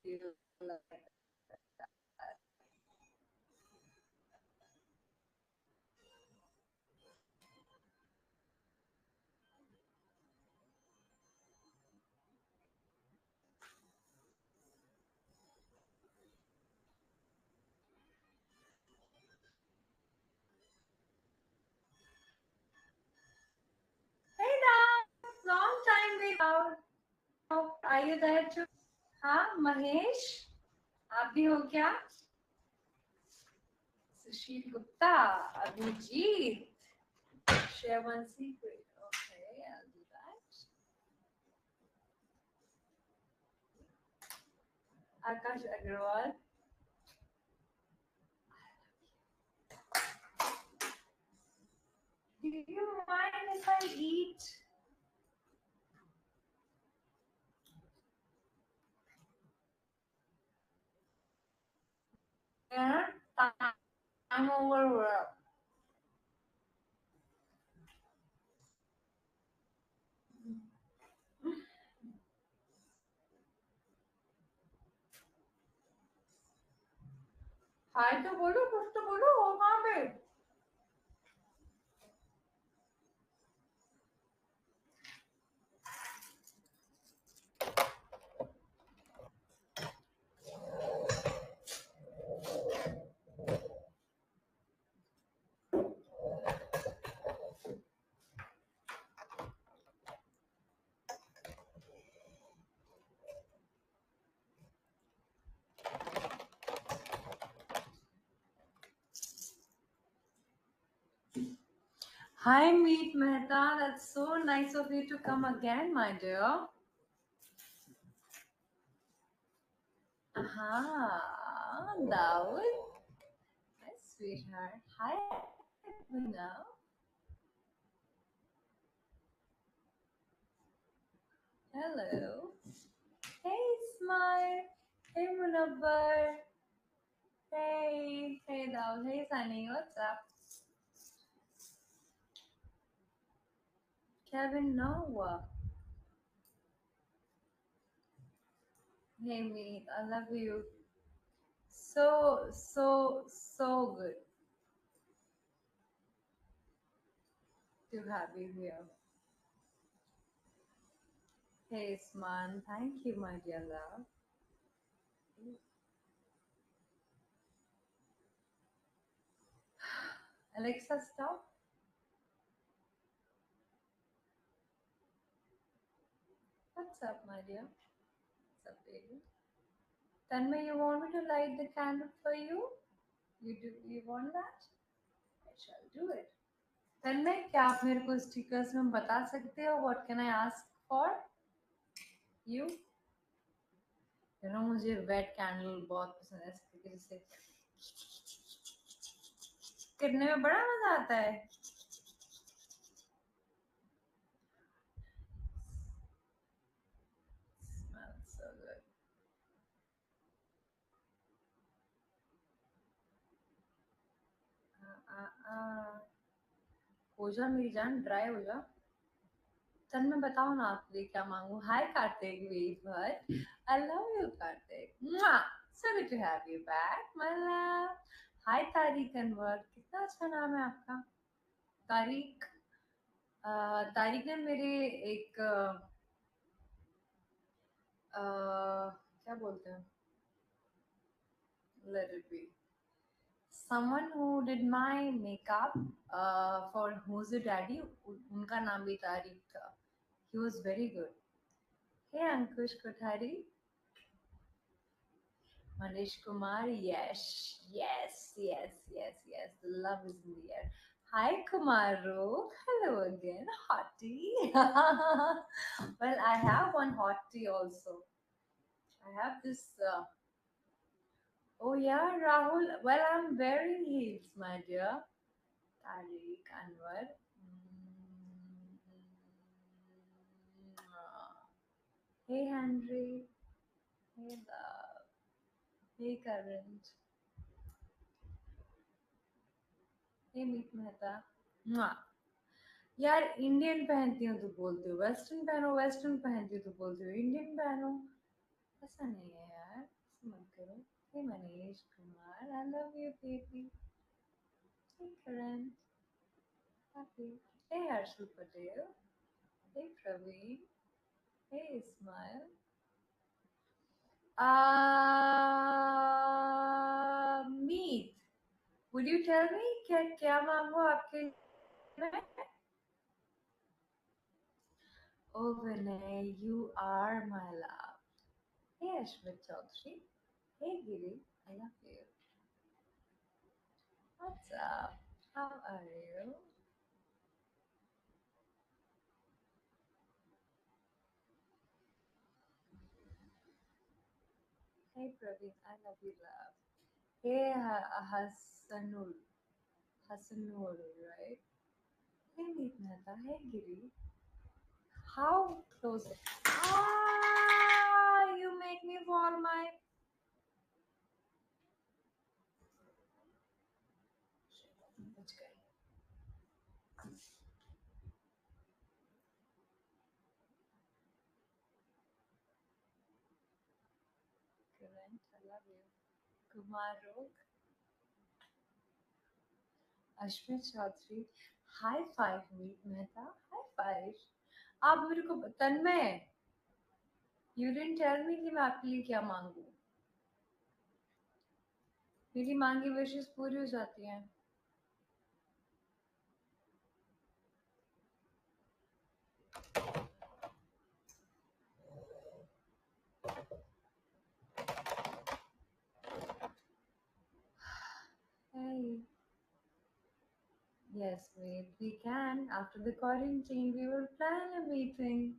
feel like that. Hey Dan, long time without. Are you there too? हाँ महेश, आप भी हो क्या? सुशील Gupta, Abhijit, share one secret. Okay, I'll do that. Akash Agrawal. Do you mind if I eat? Yeah, time over. हाय तो बोलो, कुछ तो बोलो, हो कहाँ पे? Hi, Meet Mehta. That's so nice of you to come again, my dear. Dawood. Hi, sweetheart. Hi, Abhinav. Hello. Hey, Smile. Hey, Munabbar. Hey, Dawood. Hey, Sunny. What's up? Kevin Noah. Hey, Meet. I love you. So good to have you here. Hey, Sman. Thank you, my dear love. Alexa, stop. What's up, my dear? What's up, baby? Tanmay, you want me to light the candle for you? You want that? I shall do it. तन्मय, क्या आप मेरे को stickers में बता सकते हो what can I ask for you? You know मुझे wait candle बहुत पसंद है, इसके जैसे करने में बड़ा मजा आता है. Smells so good. हो जा मेरी जान, ड्राई हो जा. तन में बताओ ना आपके लिए क्या मांगू. Hi Kartik Veerbhat, I love you Kartik. So good to have you back, my love. Hi Tariq Anwar, कितना अच्छा नाम है आपका. तारिक. तारिक ने मेरे एक क्या बोलते हैं, let it be, someone who did my makeup for Who's Your Daddy, उनका नाम भी तारिक था. He was very good. Hey Ankush Kothari. Manish Kumar, yes. The love is in the air. Hi Kumaru, hello again, hottie. Well, I have one hottie also. I have this. Oh yeah, Rahul. Well, I'm wearing heels, my dear. Tariq Anwar. Hey Henry. Hey love. Hey Current. Hey Meet Mehta. Mwah. यार Indian पहनती हूँ तो बोलते हो western पहनो, western पहनती हूँ तो बोलते हो इंडियन पहनो. ऐसा नहीं है यार. Hey Manish Kumar, I love you, baby. Hey Karan, happy. Hey Harshal Patel. Hey Praveen. Hey Ismail. Meet. Would you tell me क्या मांगू आपके लिए मैं? Oh Vinay, you are my love. Hey Ashwin Chaudhary. Hey Giri, I love you. What's up? How are you? Hey Praveen, I love you, love. Hey Hassanul. Hassanul, right? Hey Meet Mehta. Hey Giri. How close? You make me fall my. बच गए. Current, I love you. Kumar Rog, Ashwin Chaudhary. High five, Meet Mehta. High five. आप मेरे को तन्मय. You didn't tell me कि मैं आपके लिए क्या मांगू. मेरी मांगी विशेष पूरी हो जाती हैं. Hey. Yes, wait, we can. After the quarantine, we will plan a meeting.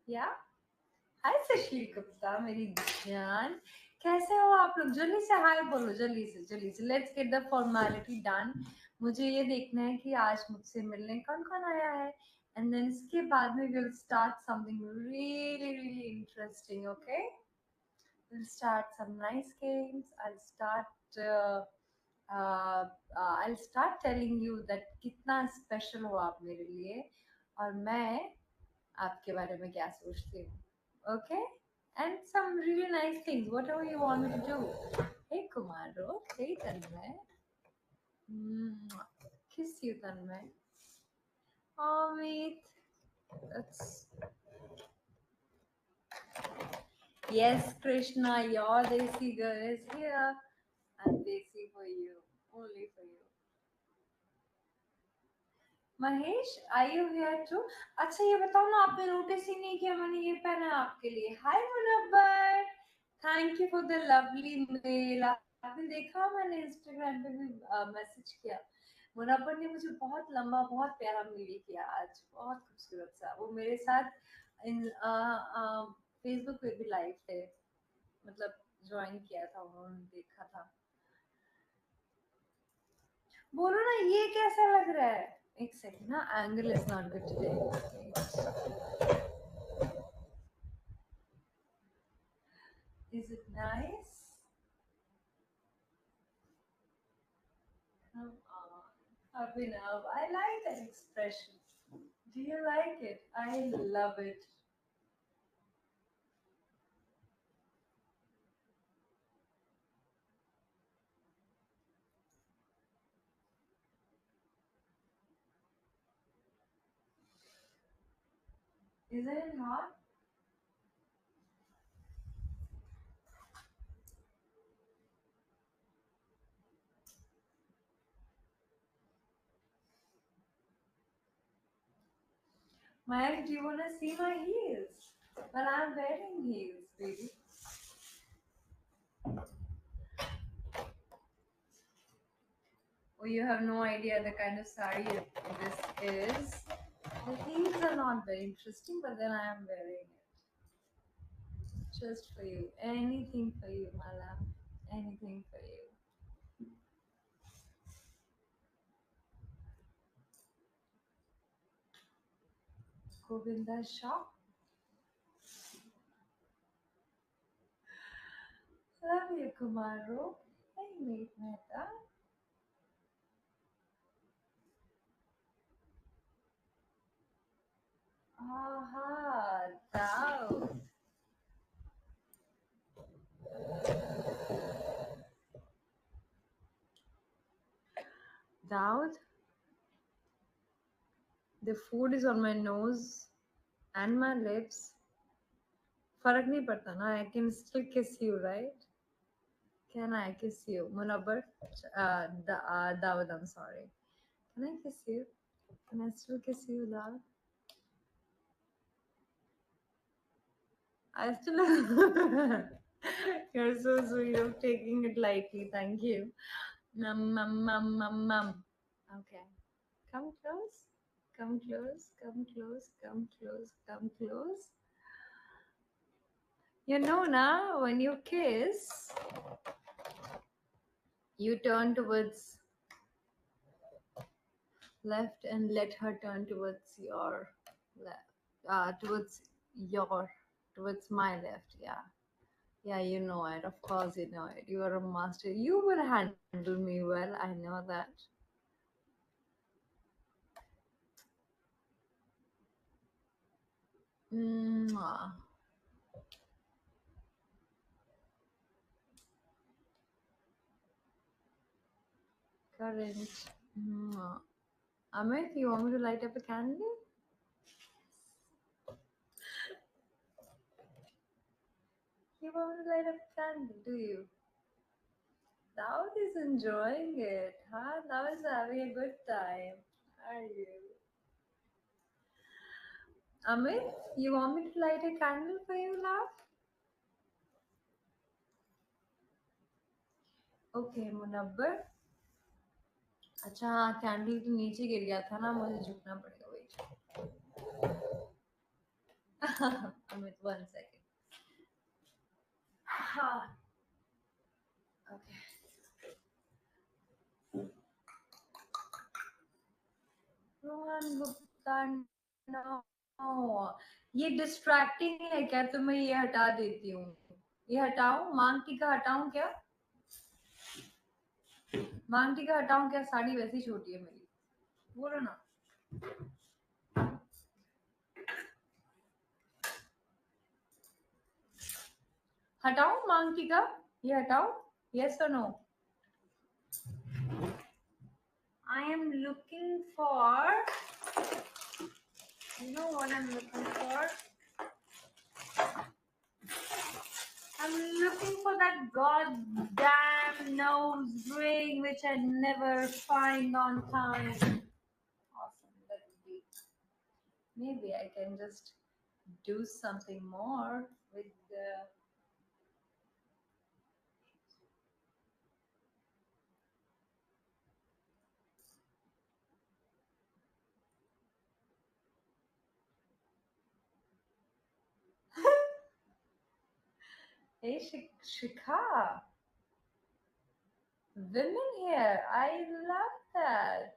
Yeah? हाय सशली गुप्ता मेरी जान. कैसे हो आप लोग? जल्दी से हाय बोलो. जल्दी से let's get the formality done. मुझे ये देखना है कि आज मुझसे मिलने कौन कौन आया है. एंड देन इसके बाद में will start something really interesting. Okay, we'll start some nice games. I'll start telling you that कितना special हो आप मेरे लिए और मैं आपके बारे में क्या सोचती हूँ. Okay? And some really nice things, whatever you want me to do. Hey Kumaro, hey Tanmay. Mwah. Kiss you, Tanmay. Oh, Meet. That's yes, Krishna, your Desi girl is here. I'm Desi for you, only for you. Mahesh, are you here too? अच्छा ये बताओ ना, आपने notice ही नहीं किया मैंने ये पहना है आपके लिए. Hi Munawwar, thank you for the lovely mail. आपने देखा मैंने इंस्टाग्राम पे भी मैसेज किया. मुनव्वर ने मुझे बहुत लंबा बहुत प्यारा मेल किया आज. बहुत खूबसूरत सा. वो मेरे साथ इन फेसबुक पे भी लाइव थे. मतलब ज्वाइन किया था उन्होंने, देखा था. बोलो ना ये कैसा लग रहा है. एक सेकंड ना, angle is not good today. Is it nice? Come on. Abhinav, I like that expression. Do you like it? I love it. Isn't it hot? Mike, do you want to see my heels? Well, I'm wearing heels, baby. Oh, you have no idea the kind of sari this is. The heels are not very interesting, but then I am wearing it. Just for you. Anything for you, my love. Anything for you. Govinda Shah. Love you, Kumaro. Hey, Meet Mehta. Aha, Dao. Daud, the food is on my nose and my lips. फर्क नहीं पड़ता ना. I can still kiss you, right? Can I kiss you, Munabbar? Daud, I'm sorry. Can I kiss you? Can I still kiss you, Daud? I still. You're so sweet of taking it lightly. Thank you. Mum, mum, mum, mum, mum. Okay. Come close. Come close. Come close. Come close. Come close. You know now, when you kiss, you turn towards left and let her turn towards your left. Towards your, towards my left. Yeah. Yeah, you know it. Of course, you know it. You are a master. You will handle me well. I know that. Mwah. Current. Mwah. Amit, you want me to light up a candle? You want me to light up a candle, do you? Daud is enjoying it, huh? Daud is having a good time. Are you? Amit, you want me to light a candle for you, love? Okay, Munabbar. अच्छा हाँ, candle तो नीचे गिर गया था ना, मुझे झुकना पड़ेगा. वेट. Amit, 1 second. हाँ. Okay. रोहन गुप्ता, नो, ये डिस्ट्रैक्टिंग है क्या? तो मैं ये हटा देती हूँ. ये हटाऊं? मांग टीका हटाऊं क्या? मांग टीका हटाऊं क्या? साड़ी वैसी छोटी है मेरी. बोलो ना. हटाऊं मांग टीका? ये हटाऊं? Yes or no? I am looking for. You know what I'm looking for? I'm looking for that goddamn nose ring which I never find on time. Awesome. Let it be. Maybe I can just do something more with the. Hey, Shikha. Women here. I love that.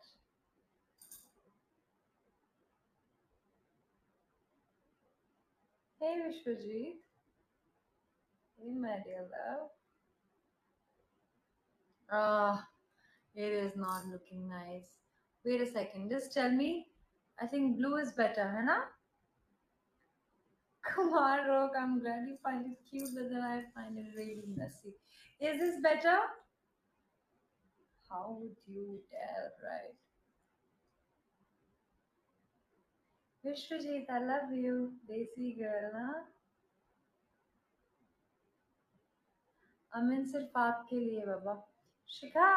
Hey, Vishwajit. Hey, my dear love. Ah, it is not looking nice. Wait a second. Just tell me. I think blue is better, है ना? Come on, Rock. I'm glad you find it cute, but then I find it really messy. Is this better? How would you tell, right? Vishwajit, I love you. Desi girl, huh? अमिन सिर्फ आपके लिए बाबा. शिखा,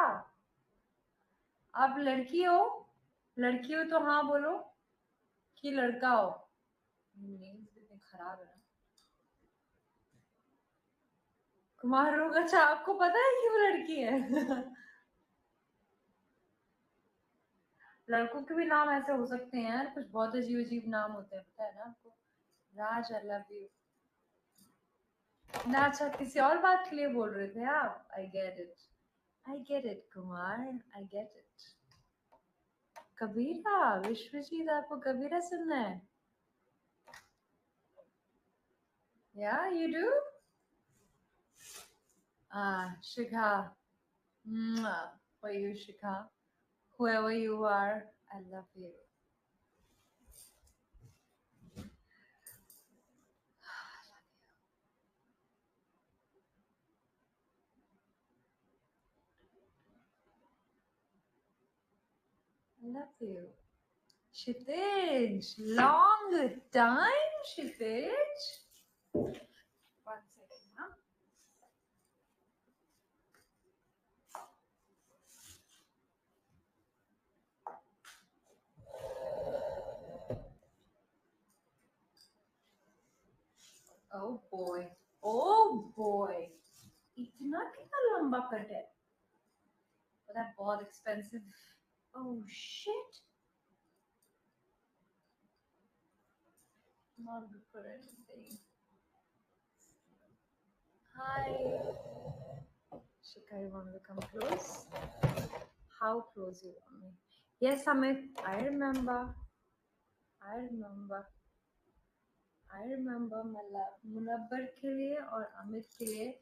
आप लड़की हो? लड़की हो तो हाँ बोलो कि लड़का हो. नेम्स इतने खराब है ना. कुमार रोग. अच्छा, आपको पता है कि वो लड़की है? लड़कों के भी नाम ऐसे हो सकते हैं यार. कुछ बहुत अजीब अजीब नाम होते हैं, पता है ना आपको. राज, आई लव यू. ना, अच्छा किसी और बात के लिए बोल रहे थे आप. I get it. I get it Kumar. I get it. Kabira. Vishwajeet, आपको कबीरा सुनना है? या you do. Shikha. Mwah. For you, Shikha. Whoever you are, I love you. love you. Kshitij, long time, Kshitij. One second, huh? Oh boy. Oh boy. इतना कितना लंबा cut है? पता है बहुत expensive. Oh shit. Not good for anything. Hi. Shika, you want to come close? How close you want me? Yes, Amit. I remember. I remember. I remember my love. Munawwar के लिए और अमित के लिए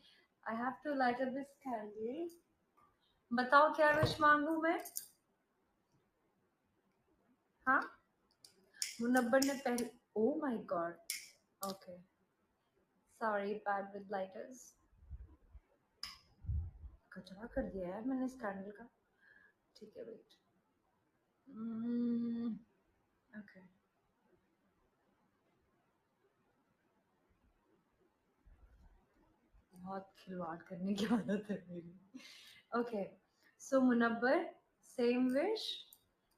I have to light up this candle. बताओ क्या wish मांगू मैं? हाँ? मुनव्वर ने पहले Oh my God. Okay. Sorry, bad with lighters. कचरा कर दिया है मैंने इस कैंडल का. ठीक है, wait. Okay. बहुत खिलवाड़ करने की आदत है मेरी. Okay. So Munawwar, same wish.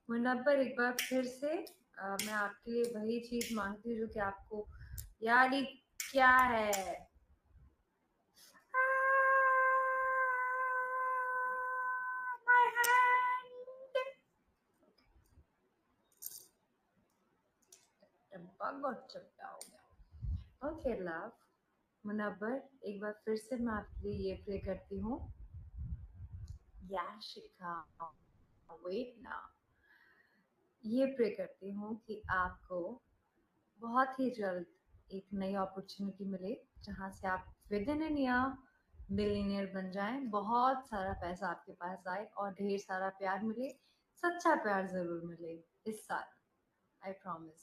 Munawwar एक बार फिर से मैं आपके लिए वही चीज मांगती हूँ जो कि आपको यार ये क्या है. My hand. डब्बा बहुत चपटा हो गया. Okay love. मुनव्वर एक बार फिर से मैं आपके लिए ये प्रे करती हूँ. Yashika, wait now. ये प्रे करती हूँ कि आपको बहुत ही जल्द एक नई अपॉर्चुनिटी मिले जहाँ से आप with in an year millionaire बन जाएं, बहुत सारा पैसा आपके पास आए और ढेर सारा प्यार मिले. सच्चा प्यार जरूर मिले इस साल. I promise.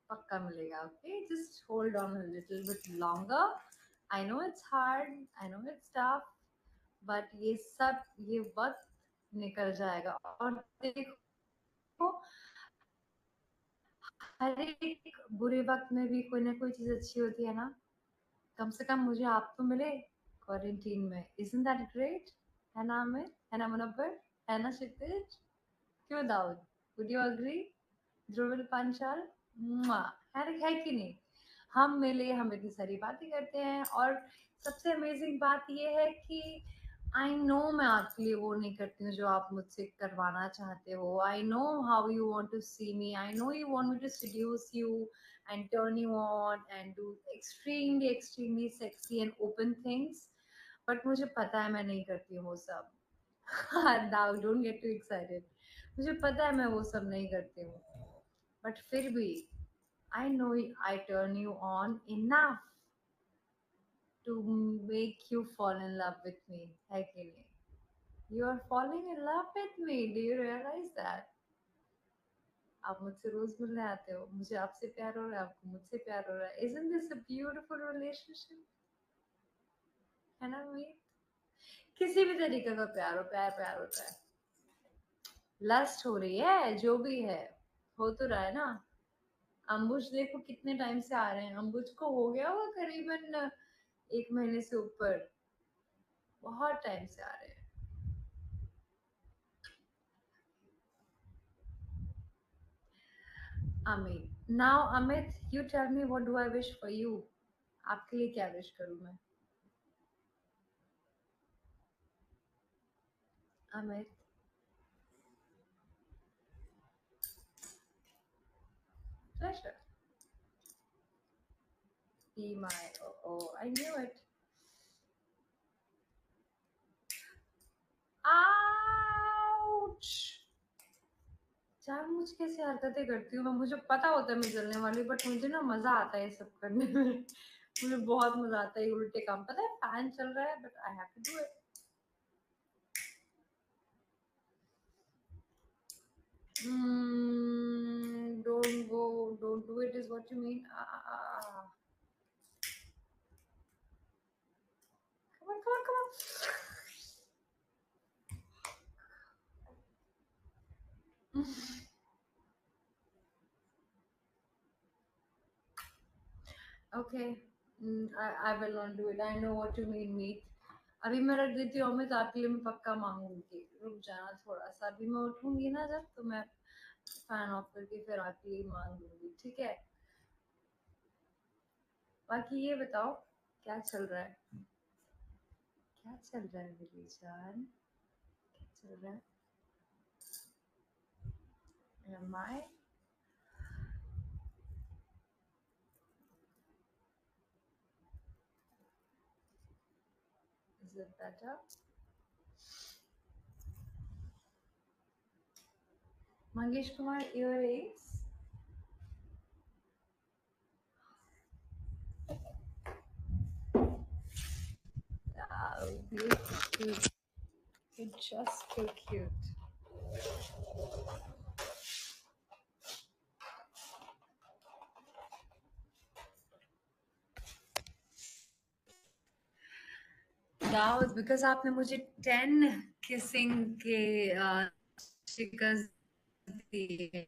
पक्का मिलेगा. Okay, just hold on a little bit longer. I know it's hard, I know it's tough, but ये वक्त निकल जाएगा. और देखो, हर एक बुरे वक्त में भी कोई ना कोई चीज अच्छी होती है ना. कम से कम मुझे आप तो मिले क्वारंटीन में. Isn't that great? है ना अमित? है ना मुनव्वर? है ना क्षितिज? क्यों Dawood? Would you agree? Dhruval Panchal, मुआ, है कि नहीं? हम मिले, हम इतनी सारी बातें करते हैं और सबसे अमेजिंग बात ये है कि आई नो मैं आपके लिए वो नहीं करती हूँ जो आप मुझसे करवाना चाहते हो. I know how you want to see me. I know you want me to seduce you and turn you on and do extremely sexy and open things. But मुझे पता है मैं नहीं करती हूँ वो सब. now don't get too excited. मुझे पता है मैं वो सब नहीं करती हूँ. बट फिर भी I know I turn you on enough to make you fall in love with me. है कि नहीं? You are falling in love with me. Do you realize that? आप मुझसे रोज मिलने आते हो, मुझे आपसे प्यार हो रहा है, आपको मुझसे प्यार हो रहा है. Isn't this a beautiful relationship? है ना मीत? किसी भी तरीके का प्यार हो, प्यार होता है. लस्ट हो रही है, जो भी है हो तो रहा है ना. अंबुज देखो कितने टाइम से आ रहे हैं. अंबुज को हो गया होगा करीबन 1 महीने से ऊपर. बहुत टाइम से आ रहे हैं. Amit. Now, Amit, you tell me what do I wish for you? आपके लिए क्या विश करूँ मैं? Amit, pleasure. Be my. I knew it. Ouch! जानबूझ कैसे हरकतें करती हूँ मैं. मुझे पता होता है मैं जलने वाली, बट मुझे ना मजा आता है ये सब करने में. मुझे बहुत मजा आता है ये उल्टे काम. पता है फैन चल रहा है, but I have to do it. Don't go, don't do it is what you mean. Come on. Okay. I will not do it. I know what you mean, Meet. अभी मैं रख देती हूँ अमित, आपके लिए मैं पक्का मांगूंगी, रुक जाना थोड़ा सा, अभी मैं उठूंगी ना जब, तो मैं फैन ऑफ करके फिर आपके लिए मांग लूंगी, ठीक है? बाकी ये बताओ, क्या चल रहा है? क्या चल रहा है मेरी जान? क्या चल रहा है? Am I? Is it better? Mangesh Kumar earrings? You're cute. You're just so cute. That was because आपने मुझे 10 kissing के stickers दिए.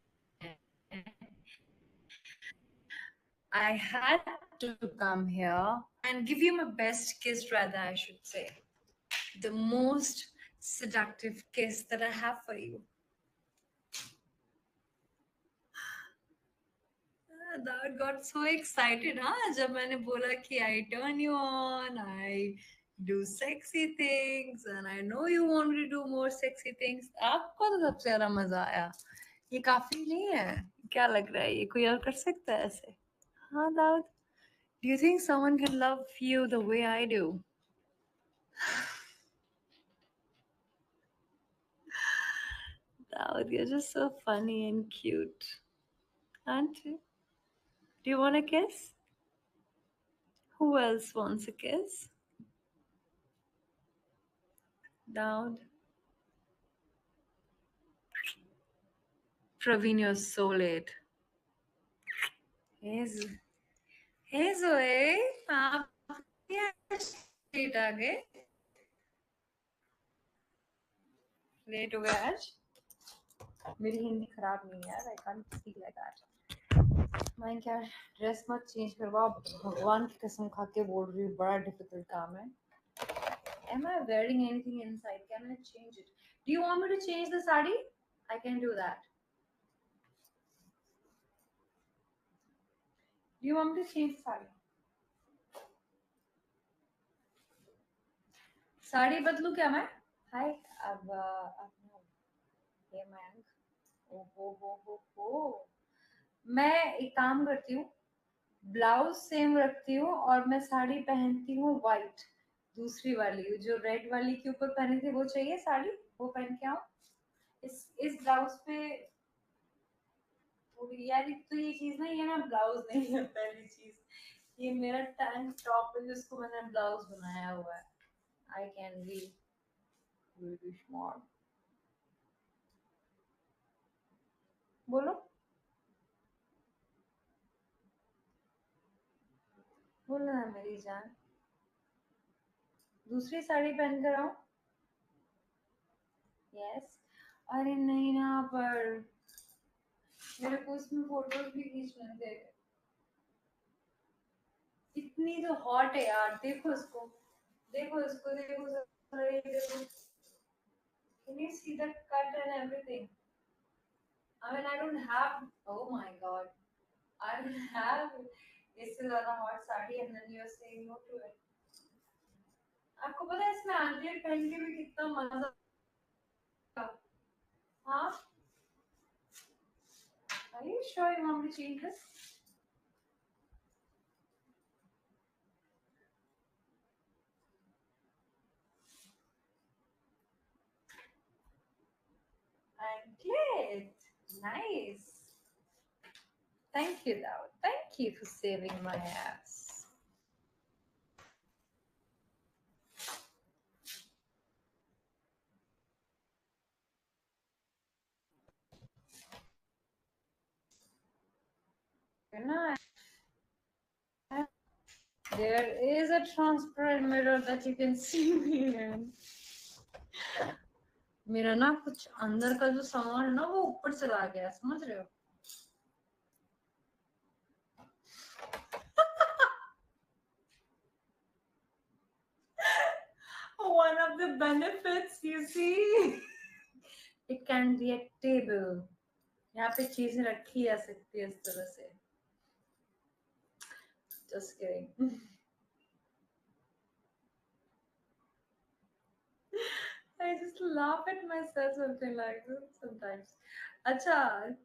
I had to come here and give you my best kiss, rather, I should say. The most seductive kiss that I have for you. That got so excited, huh? जब मैंने बोला कि I turn you on, I do sexy things, and I know you want me to do more sexy things. आपको तो सबसे ज्यादा मजा आया. ये काफी नहीं है? क्या लग रहा है, ये कोई और कर सकता है ऐसे? हाँ Dawood, do you think someone can love you the way I do? Daud, you're just so funny and cute, aren't you? Do you want a kiss? Who else wants a kiss? Daud. Praveen, you're so late. Hey, hey Zoe, आप late आ गए? Late हो गए आज? मेरी हिंदी खराब नहीं है यार, I can't speak like that. मैं क्या ड्रेस मत चेंज करवाओ, भगवान की कसम खा के बोल रही हूँ, बड़ा डिफिकल्ट काम है. Am I wearing anything inside? Can I change it? Do you want me to change the sari? I can do that. Do you want me to change the sari? Sari बदलू क्या मैं? हाय, अब ये मैं, ओ हो, मैं एक काम करती हूँ, ब्लाउज सेम रखती हूँ और मैं साड़ी पहनती हूँ व्हाइट, दूसरी वाली जो रेड वाली के ऊपर पहनी थी, वो चाहिए साड़ी, वो पहन के आऊँ. इस ब्लाउज पे थोड़ी यार, तो ये चीज ना, ये ना ब्लाउज नहीं है, पहली चीज ये मेरा टैंक टॉप है जिसको मैंने ब्लाउज बनाया हुआ है. I can be very smart. बोलो, बोलो ना मेरी जान, दूसरी साड़ी पहन कर आऊं? यस. अरे नहीं ना, पर मेरे को उसमें फोटोज भी खींचने थे. इतनी तो हॉट है यार, देखो इसको, देखो इसको, देखो सारे, देखो. Can you see the cut and everything? I mean, I don't have. Oh my god, I don't have. इससे ज़्यादा hot sari, and then you're saying no to it. आपको पता है इसमें आंचल पहन के भी कितना मजा. हाँ? Are you sure you want me to change this? Anklet. Nice. Thank you, Daud. Thank you for saving my ass. Good night. There is a transparent mirror that you can see me in. मेरा ना कुछ अंदर का जो सामान है ना, वो ऊपर चला गया, समझ रहे हो? the benefits, you see. It can be a table. यहाँ पे चीजें रखी जा सकती है इस तरह से. Just kidding. I just laugh at myself something like this sometimes. अच्छा,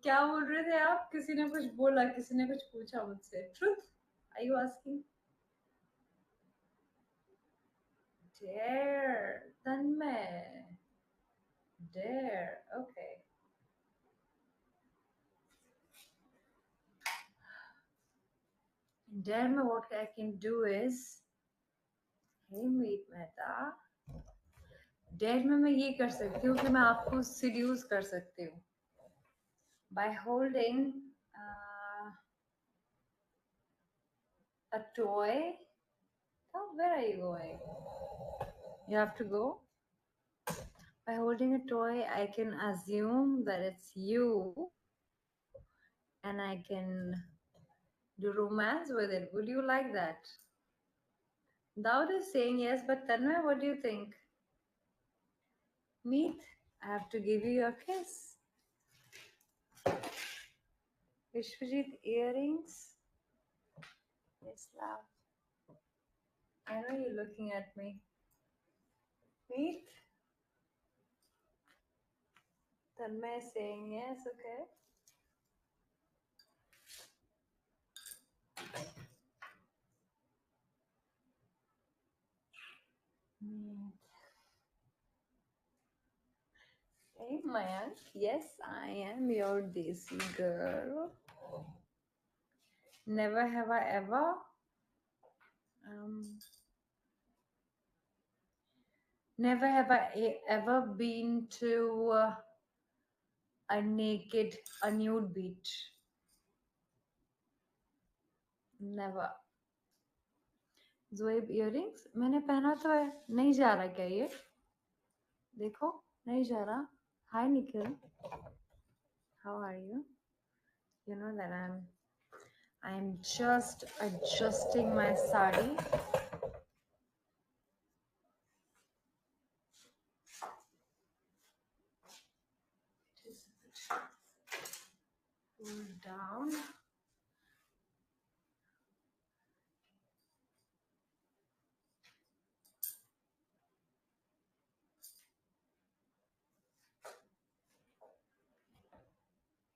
क्या बोल रहे थे आप? किसी ने कुछ बोला, किसी ने कुछ पूछा मुझसे. Truth? Are you asking? Dare. Tanmay. Dare. Okay. Dare में what I can do is, hey meet Mehta. Dare में मैं ये कर सकती हूँ कि मैं आपको seduce कर सकती हूँ. By holding a toy. Oh, where are you going? You have to go. By holding a toy, I can assume that it's you and I can do romance with it. Would you like that? Daud is saying yes, but Tanmay, what do you think? Meet, I have to give you a kiss. Vishwajit, earrings? Yes, love. I know you're looking at me. Meet? Tanmay is saying yes, okay. Meet. Hey, Mayank. Yes, I am your Desi girl. Never have I ever. Um, Never have I ever been to a nude beach. Never. Zoeb earrings? मैंने पहना तो है. नहीं जा रहा क्या ये? देखो, नहीं जा रहा. Hi Nikhil. How are you? You know that I'm just adjusting my sari. Just pull down.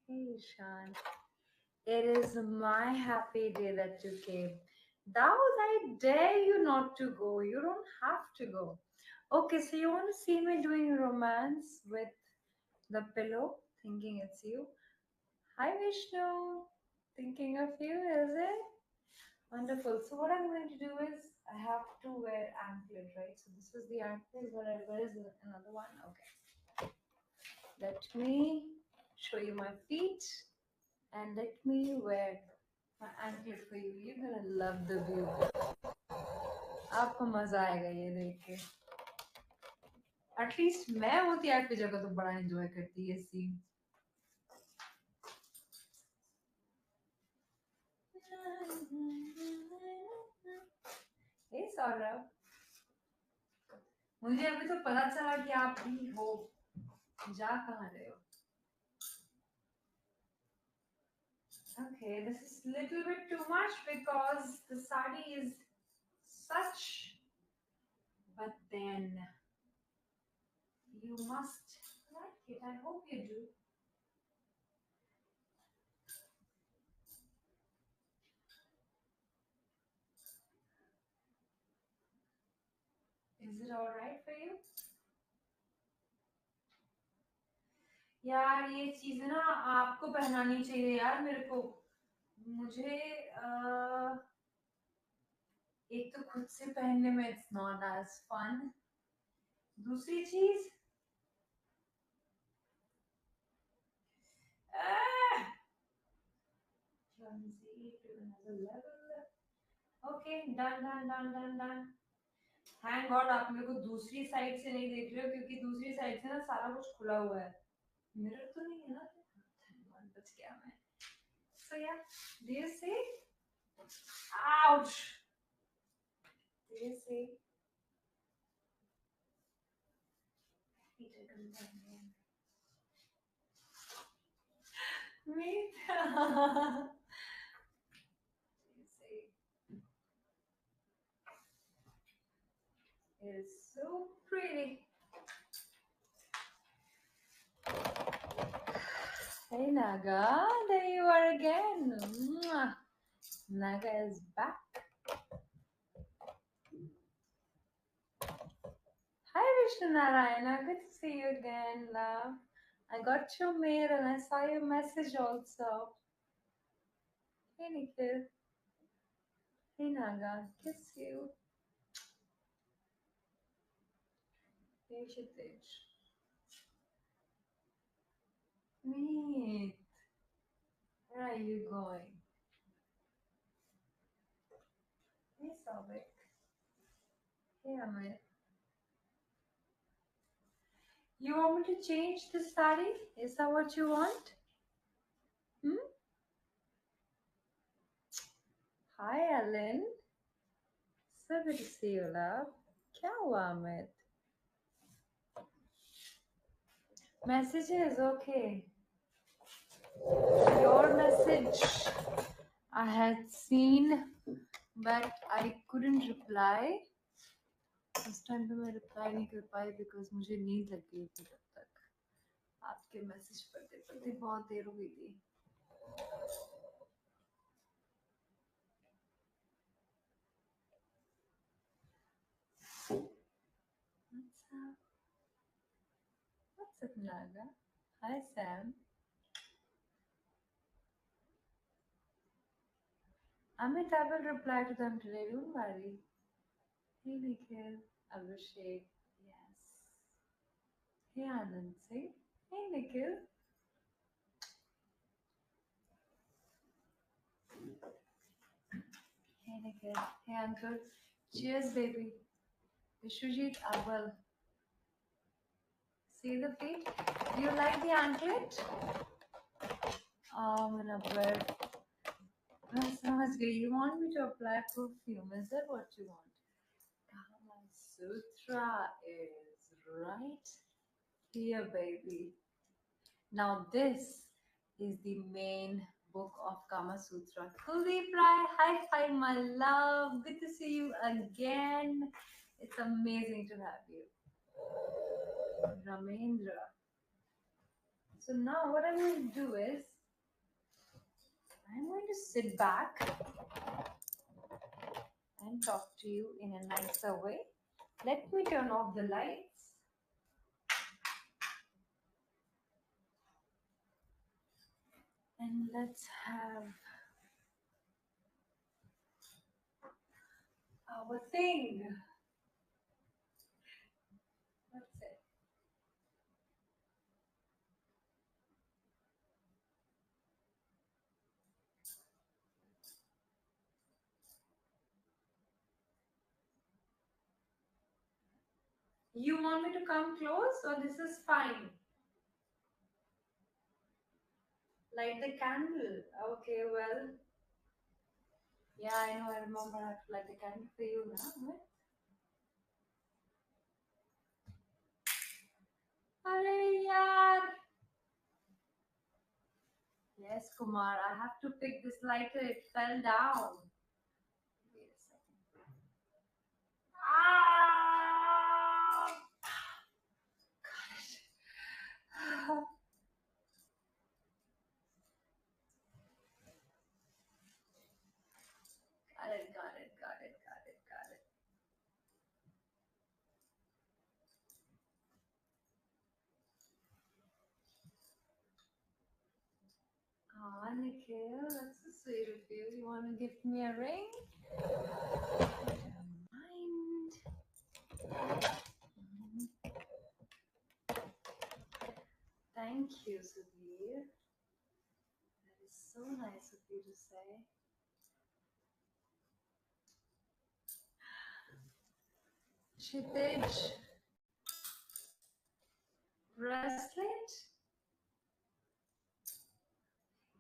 Hey Shan. It is my happy day that you came. Daud, I dare you not to go. You don't have to go. Okay, so you want to see me doing romance with the pillow, thinking it's you. Hi Vishnu, thinking of you, is it? Wonderful. So what I'm going to do is I have to wear anklet, right? So this is the anklet. Where is another one? Okay. Let me show you my feet and let me wear my anklet for you. You're gonna love the view. आपको मजा आएगा ये देख के. At least मैं होती आपकी जगह तो बड़ा एंजॉय करती है सीन. हे सौरभ, मुझे अभी तो पता चला कि आप भी हो. जा कहाँ रहे हो? Okay, this is little bit too much because the sari is such, but then you must like it. I hope you do. Is it all right for you? यार ये चीज ना आपको पहनानी चाहिए यार मेरे को. मुझे एक तो खुद से पहनने में इट्स नॉट एज फन. दूसरी चीज clumsy to another level. Okay, done. Thank God आप मेरे को दूसरी साइड से नहीं देख रहे हो क्योंकि दूसरी साइड से ना सारा कुछ खुला हुआ है. मिरर तो नहीं है ना? बच गया मैं. So yeah, do you see? Ouch! Do you see? Me too. You see, it is so pretty. Hey Naga, there you are again. Mwah. Naga is back. Hi Vishnu Narayana, good to see you again, love. I got your mail and I saw your message also. Hey Nikhil. Hey Naga, kiss you. Hey Shitij. Meet. Where are you going? Hey Savik. Hey Amit. You want me to change the study? Is that what you want? Hmm? Hi Ellen. So good to see you, love. क्या हुआ Amit? Messages, okay. Your message I had seen, but I couldn't reply. उस time पे मैं reply नहीं कर पाई because मुझे नींद लग गई थी तब तक आपके मैसेज पढ़ते पढ़ते बहुत देर हो गई थी What's up, Naga? Hi, Sam. Amit, I will reply to them today. Don't worry. Hey, Nikhil. Abhishek. Yes. Hey, Anand Singh. Hey, Nikhil. Hey, Nikhil. Hey, Uncle. Cheers, baby. Vishwajit Awal. See the feet? Do you like the anklet? Oh, I'm gonna wear. You want me to apply perfume? Is that what you want? Kama Sutra is right here, baby. Now, this is the main book of Kama Sutra. Kuldeep Rai, hi, my love. Good to see you again. It's amazing to have you. Ramendra. So, now what I'm going to do is I'm going to sit back and talk to you in a nicer way. Let me turn off the lights. And let's have our thing. What's it? You want me to come close or this is fine? Light the candle. Okay, well. Yeah, I know, I remember I have to light the candle for you now. Arey yaar. Yes, Kumar, I have to pick this lighter. It fell down. Wait a second. Ah! Got it. Got it. Ah, Nikhil, that's so sweet of you. You want to gift me a ring? Don't mind. Thank you, Sudhir. That is so nice of you to say. Kshitij, bracelet?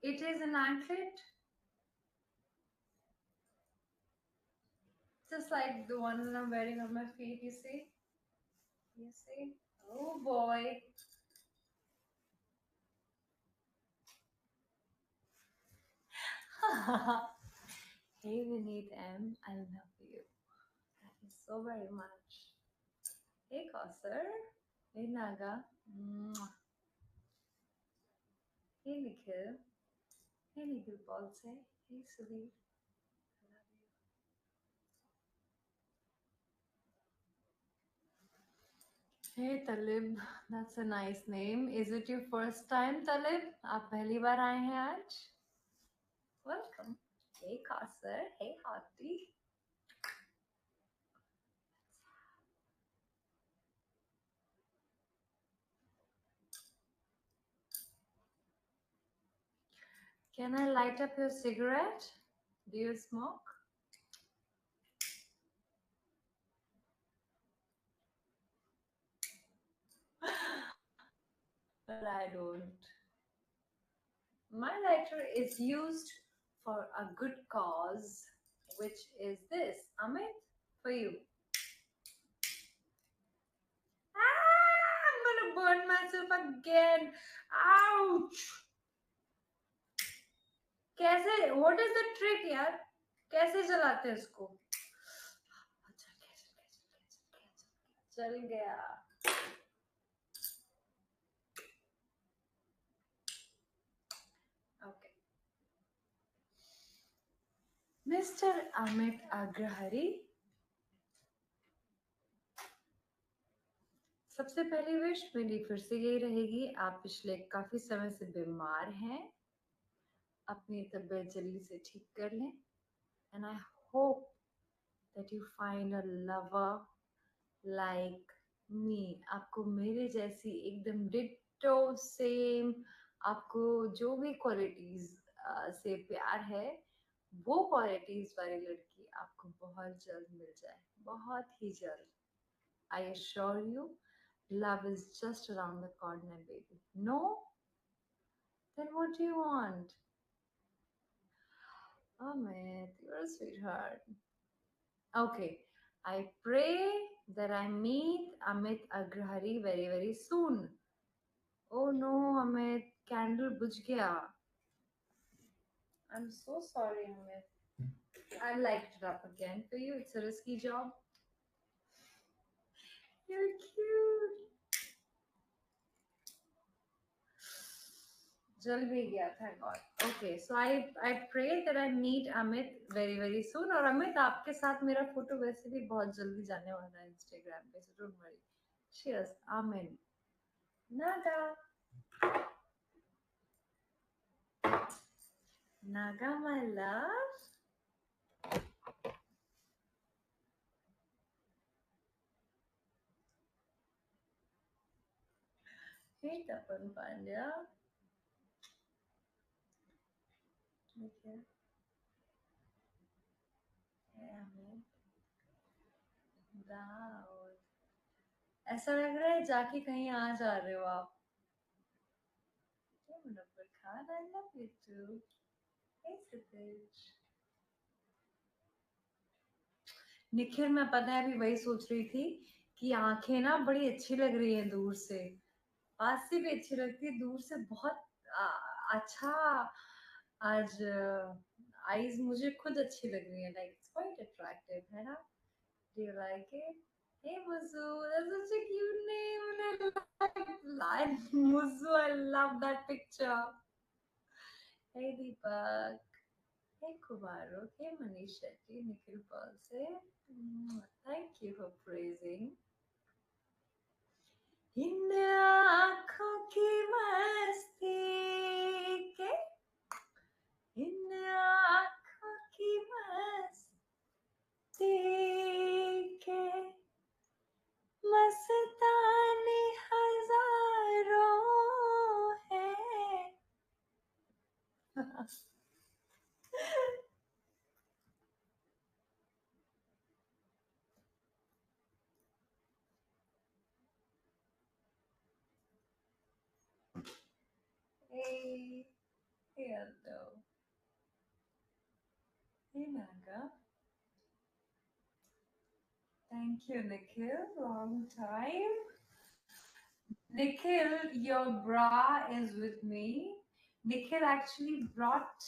It is an anklet, just like the one I'm wearing on my feet, you see? You see? Oh boy. Hey Vineet M, I love you. Thank you so very much. Hey Kausar. Hey Naga. Mwah. Hey Nikhil. Hey Nikhil Paulse. Hey Sudhir. I love you. Hey Talib, that's a nice name. Is it your first time, Talib? आप पहली बार आए हैं आज? Welcome. Hey Kausar. Hey Hati. Can I light up your cigarette? Do you smoke? But I don't. My lighter is used for a good cause, which is this. Amit, for you. Ah, I'm gonna burn myself again. Ouch! कैसे? What is the trick, यार? कैसे जलाते हैं इसको? अच्छा, कैसे? चल गया. Okay. Mr. Amit Agrahari, सबसे पहली विश मेरी फिर से यही रहेगी, आप पिछले काफी समय से बीमार हैं, अपनी तबीयत जल्दी से ठीक कर लें, and I hope that you find a lover like me. आपको मेरे जैसी एकदम डिट्टो सेम, आपको जो भी क्वालिटीज से प्यार है, वो क्वालिटीज वाली लड़की आपको बहुत जल्द मिल जाए, बहुत ही जल्द. I assure you, love is just around the corner, baby. No? Then what do you want? Amit, you're a sweetheart. Okay. I pray that I meet Amit Agrahari very, very soon. Oh no, Amit, candle bujh gaya. I'm so sorry, Amit. I light it up again for you. It's a risky job. You're cute. जल भी गया, thank God. Okay, so I pray that I meet Amit very very soon. और अमित, आपके साथ मेरा photo वैसे भी बहुत जल्दी जाने वाला है Instagram पे, so don't worry. Cheers, Amen. Naga, Naga, my love. Hey, Tapan Pandya. Okay. Hey, Amit. Daud. ऐसा लग रहा है जाके कहीं आ जा रहे हो आप. Hey, Munawar Khan, I love you too. Hey, Sitish. Nikhil, मैं पता है अभी वही सोच रही थी कि आंखें ना बड़ी अच्छी लग रही हैं दूर से, पास से भी अच्छी लगती है, दूर से बहुत अच्छा. आज आईज मुझे खुद अच्छी लग रही है, लाइक इट्स क्वाइट अट्रैक्टिव, है ना? Do you like it? Hey Mujhu, that's such a cute name, I like Mujhu, I love that picture. Hey Deepak. Hey Kumaru, hey Manish Shetty, Nikhil Palse. Thank you for praising. इन आँखों की मस्ती के, इन आँखों की मस्ती के मस्ताने हजारों हैं. Hey, hello. Hey Naga. Thank you, Nikhil. Long time. Nikhil, your bra is with me. Nikhil actually brought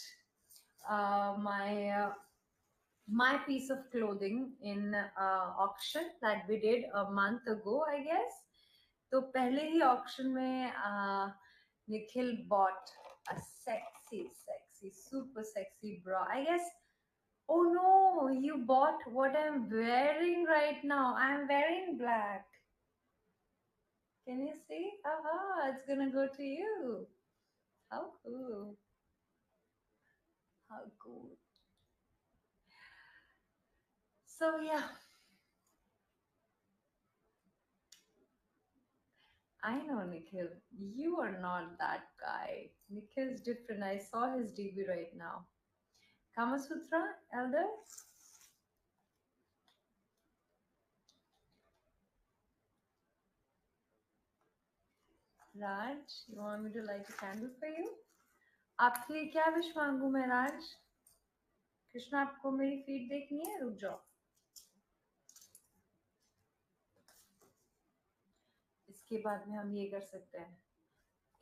my piece of clothing in auction that we did a month ago, I guess. तो पहले ही auction में Nikhil bought a sexy, super sexy bra. I guess. Oh no, you bought what I'm wearing right now. I'm wearing black. Can you see? Aha, it's gonna go to you. How cool. How cool. So yeah, I know Nikhil. You are not that guy. Nikhil's different. I saw his DB right now. Kama Sutra, Elder? Raj, you want me to light a candle for you? आपके लिए क्या wish मांगू मैं राज? कृष्णा आपको मेरी feed देखनी है? रुक जाओ. इसके बाद में हम ये कर सकते हैं.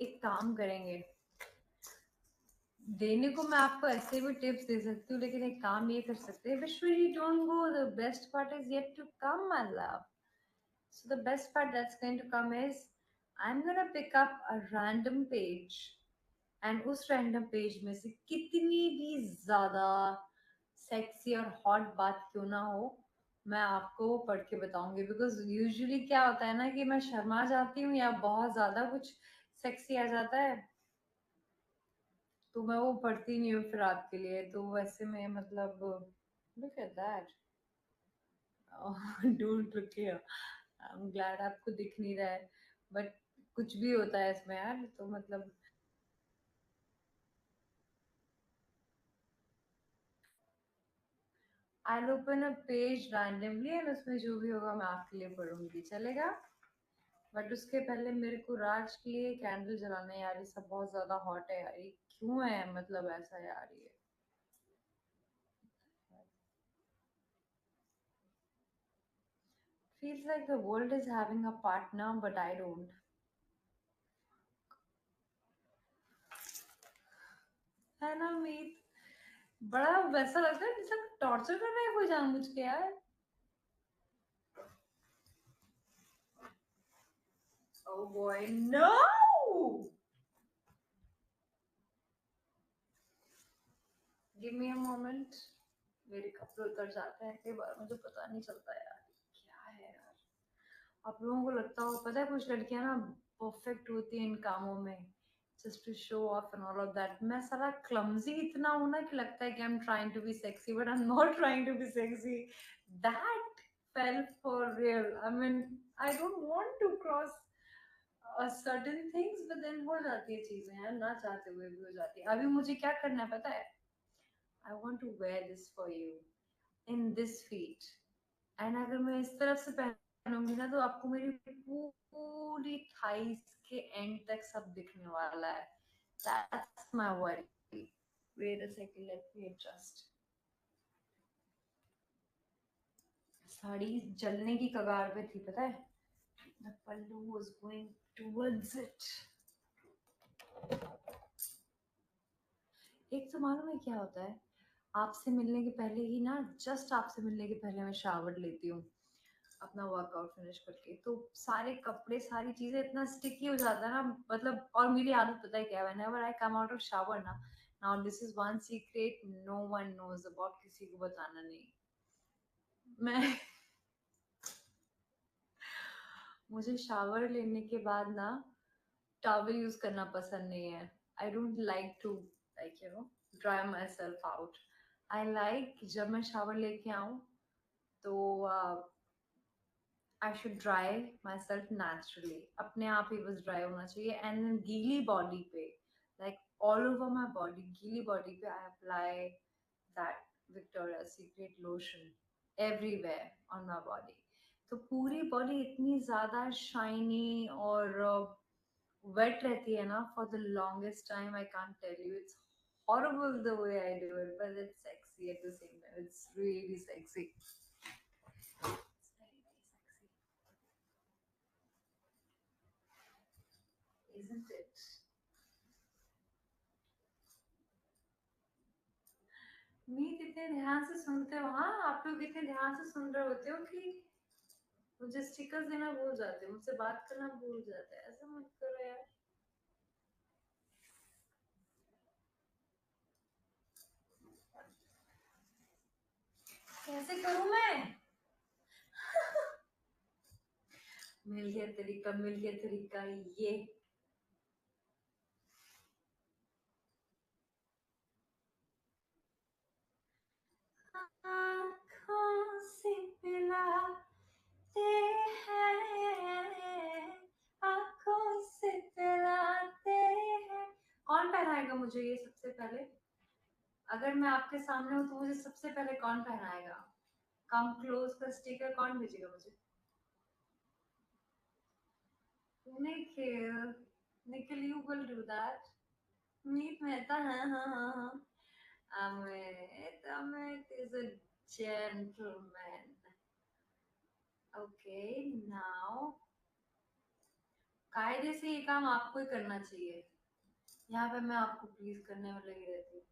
एक काम करेंगे. देने को मैं आपको ऐसे भी टिप्स दे सकती हूँ लेकिन एक काम ये कर सकते हैं. Vishwari don't go, the best part is yet to come my love. So the best part that's going to come is I'm gonna pick up a random page and उस random page में से कितनी भी ज्यादा sexy और hot बात क्यों ना हो मैं आपको वो पढ़ के बताऊंगी. बिकॉज यूजुअली क्या होता है ना कि मैं शर्मा जाती हूँ या बहुत ज्यादा कुछ सेक्सी आ जाता है तो मैं वो पढ़ती नहीं हूँ फिर आपके लिए. तो वैसे में मतलब look at that. Don't look here. I'm glad आपको दिख नहीं रहा है बट कुछ भी होता है इसमें यार. तो मतलब I'll open a page randomly and उसमें जो भी होगा मैं आपके लिए पढ़ूंगी. चलेगा? बट उसके पहले मेरे को राज के लिए कैंडल जलाना है यार. ये सब बहुत ज्यादा हॉट है यार. ये क्यों है मतलब ऐसा यार. ये feels like the world is having a partner but I don't. है ना मीत? बड़ा वैसा लगता है जैसे टॉर्चर कर रहा है कोई जानबूझ के यार. Oh boy, no! Give me a moment. मेरे कपड़े उतर जाते हैं कई बार मुझे पता नहीं चलता यार. क्या है यार. आप लोगों को लगता हो पता है कुछ लड़कियां ना परफेक्ट होती हैं इन कामों में just to show off and all of that. मैं सारा क्लमजी इतना हूं ना कि लगता है कि I am trying to be sexy but I am not trying to be sexy. That fell for real. I mean, I don't want to cross certain things, but then हो जाती है चीजें यार. ना चाहते हुए भी हो जाती है. अभी मुझे क्या करना है पता है? I want to wear this for you in this feet. And अगर मैं इस तरफ से पहनूंगी ना तो आपको मेरी पूरी थाइस के एंड तक सब दिखने वाला है. That's my worry. Wait a second, let me adjust. Sari जलने की कगार पे थी पता है. The pallu was going towards it. एक तो मालूम है क्या होता है. आपसे मिलने के पहले ही ना, जस्ट आपसे मिलने के पहले मैं शावर लेती हूँ अपना वर्कआउट फिनिश करके. तो सारे कपड़े सारी चीजें इतना स्टिकी हो जाता है ना मतलब. और मेरी आदत पता है क्या है. Whenever I come out of shower ना, now this is one secret no one knows about. किसी को बताना नहीं. मैं मुझे शावर लेने के बाद ना टॉवल यूज करना पसंद नहीं है. I don't like to like dry myself out. I like जब मैं शावर लेके आऊं तो I should dry myself naturally. अपने आप ही बस dry होना चाहिए. And then गीली body पे, like all over my body, गीली body पे I apply that Victoria's Secret lotion everywhere on my body. तो पूरी body इतनी ज़्यादा shiny और wet रहती है ना for the longest time. I can't tell you. It's horrible the way I do it, but it's sexy at the same time. It's really sexy. It's very, very sexy. isn't it? मीत इतने ध्यान से सुनते हो, हाँ आप लोग इतने ध्यान से सुन रहे होते हो कि मुझे स्टिकर्स देना भूल जाते हो, मुझसे बात करना भूल जाते हैं, ऐसा मत करो यार। कैसे करूं मैं? मिल गया तरीका ये। आँखों से पिलाते हैं, आँखों से पिलाते हैं। कौन पहनाएगा मुझे ये सबसे पहले? अगर मैं आपके सामने हूँ तो मुझे सबसे पहले कौन पहनाएगा? कम क्लोज का स्टिकर कौन भेजेगा मुझे? Nikhil, Nikhil you will do that. Meet Mehta, हाँ. Amit is a gentleman. Okay, now कायदे से ये काम आपको ही करना चाहिए। यहाँ पे मैं आपको प्लीज करने में लगी रहती हूँ।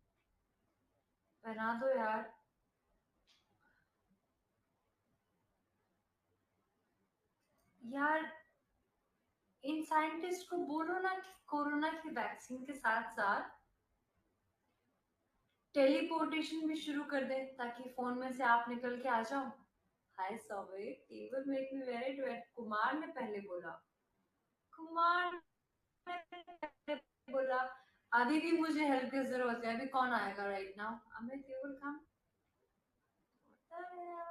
पहना दो यार। यार इन साइंटिस्ट को बोलो ना कि कोरोना की वैक्सीन के साथ साथ टेलीपोर्टेशन भी शुरू कर दे, ताकि फोन में से आप निकल के आ जाओ। Hi sorry, he will make me very wet, Kumar ने पहले बोला। कुमार ने पहले बोला। अभी भी मुझे हेल्प की जरूरत है, अभी कौन आएगा right now? Amit you will come. हो गया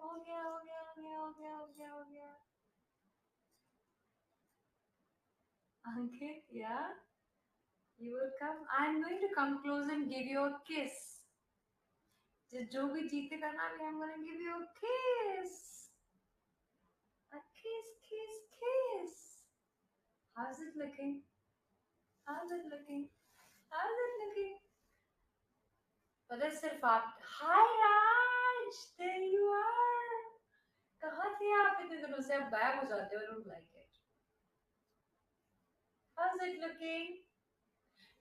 हो गया हो गया हो गया हो गया हो गया। अंकित, yeah, you will come. I'm going to come close and give you a kiss. जो भी जीतेगा ना, I'm going to give you a kiss. A kiss, kiss, kiss. How's it looking? How's it looking? How's it looking? पता है सिर्फ आप। Hi Raj, there you are. कहाँ थे आप इतने दिनों से? आप गायब हो जाते हो। I don't like it. How's it looking?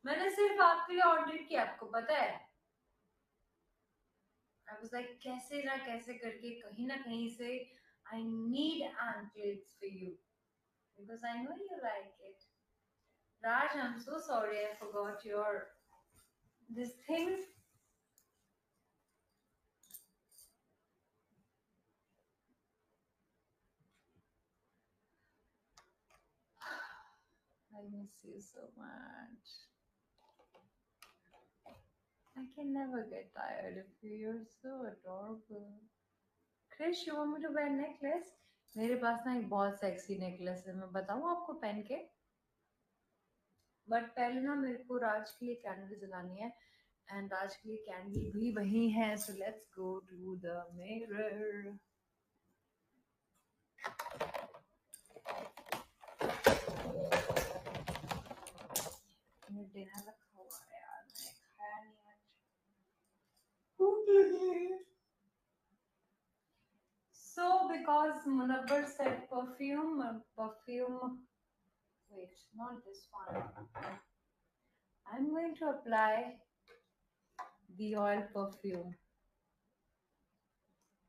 मैंने सिर्फ आपके लिए ऑर्डर किया, आपको पता है। I was like कैसे ना कैसे करके कहीं ना कहीं से I need anklets for you because I know you like it. Raj, I'm so sorry I forgot your this thing. I miss you so much. I can never get tired of you. You're so adorable. Krish, you want me to wear necklace? मेरे पास ना एक बहुत sexy necklace है, मैं बताऊँ आपको पहन के। बट पहले ना मेरे को राज के लिए कैंडल जलानी है, एंड राज के लिए कैंडल भी वही है। So let's go to the mirror. Dinner रखा हुआ है यार, मैंने खाया नहीं आज। So because Munabbar said perfume, wait, not this one. I'm going to apply the oil perfume.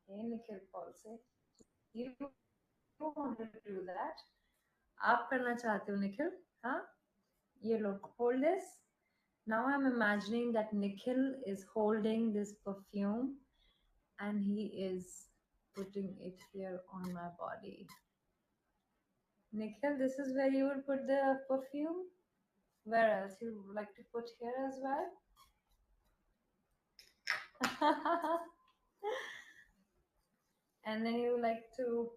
Hey, Nikhil Paul से you wanted to do that? आप करना चाहते हो निखिल? हाँ, ये लो, hold this. Now I'm imagining that Nikhil is holding this perfume and he is putting it here on my body. Nikhil, this is where you would put the perfume? Where else? You would like to put here as well? And then you like to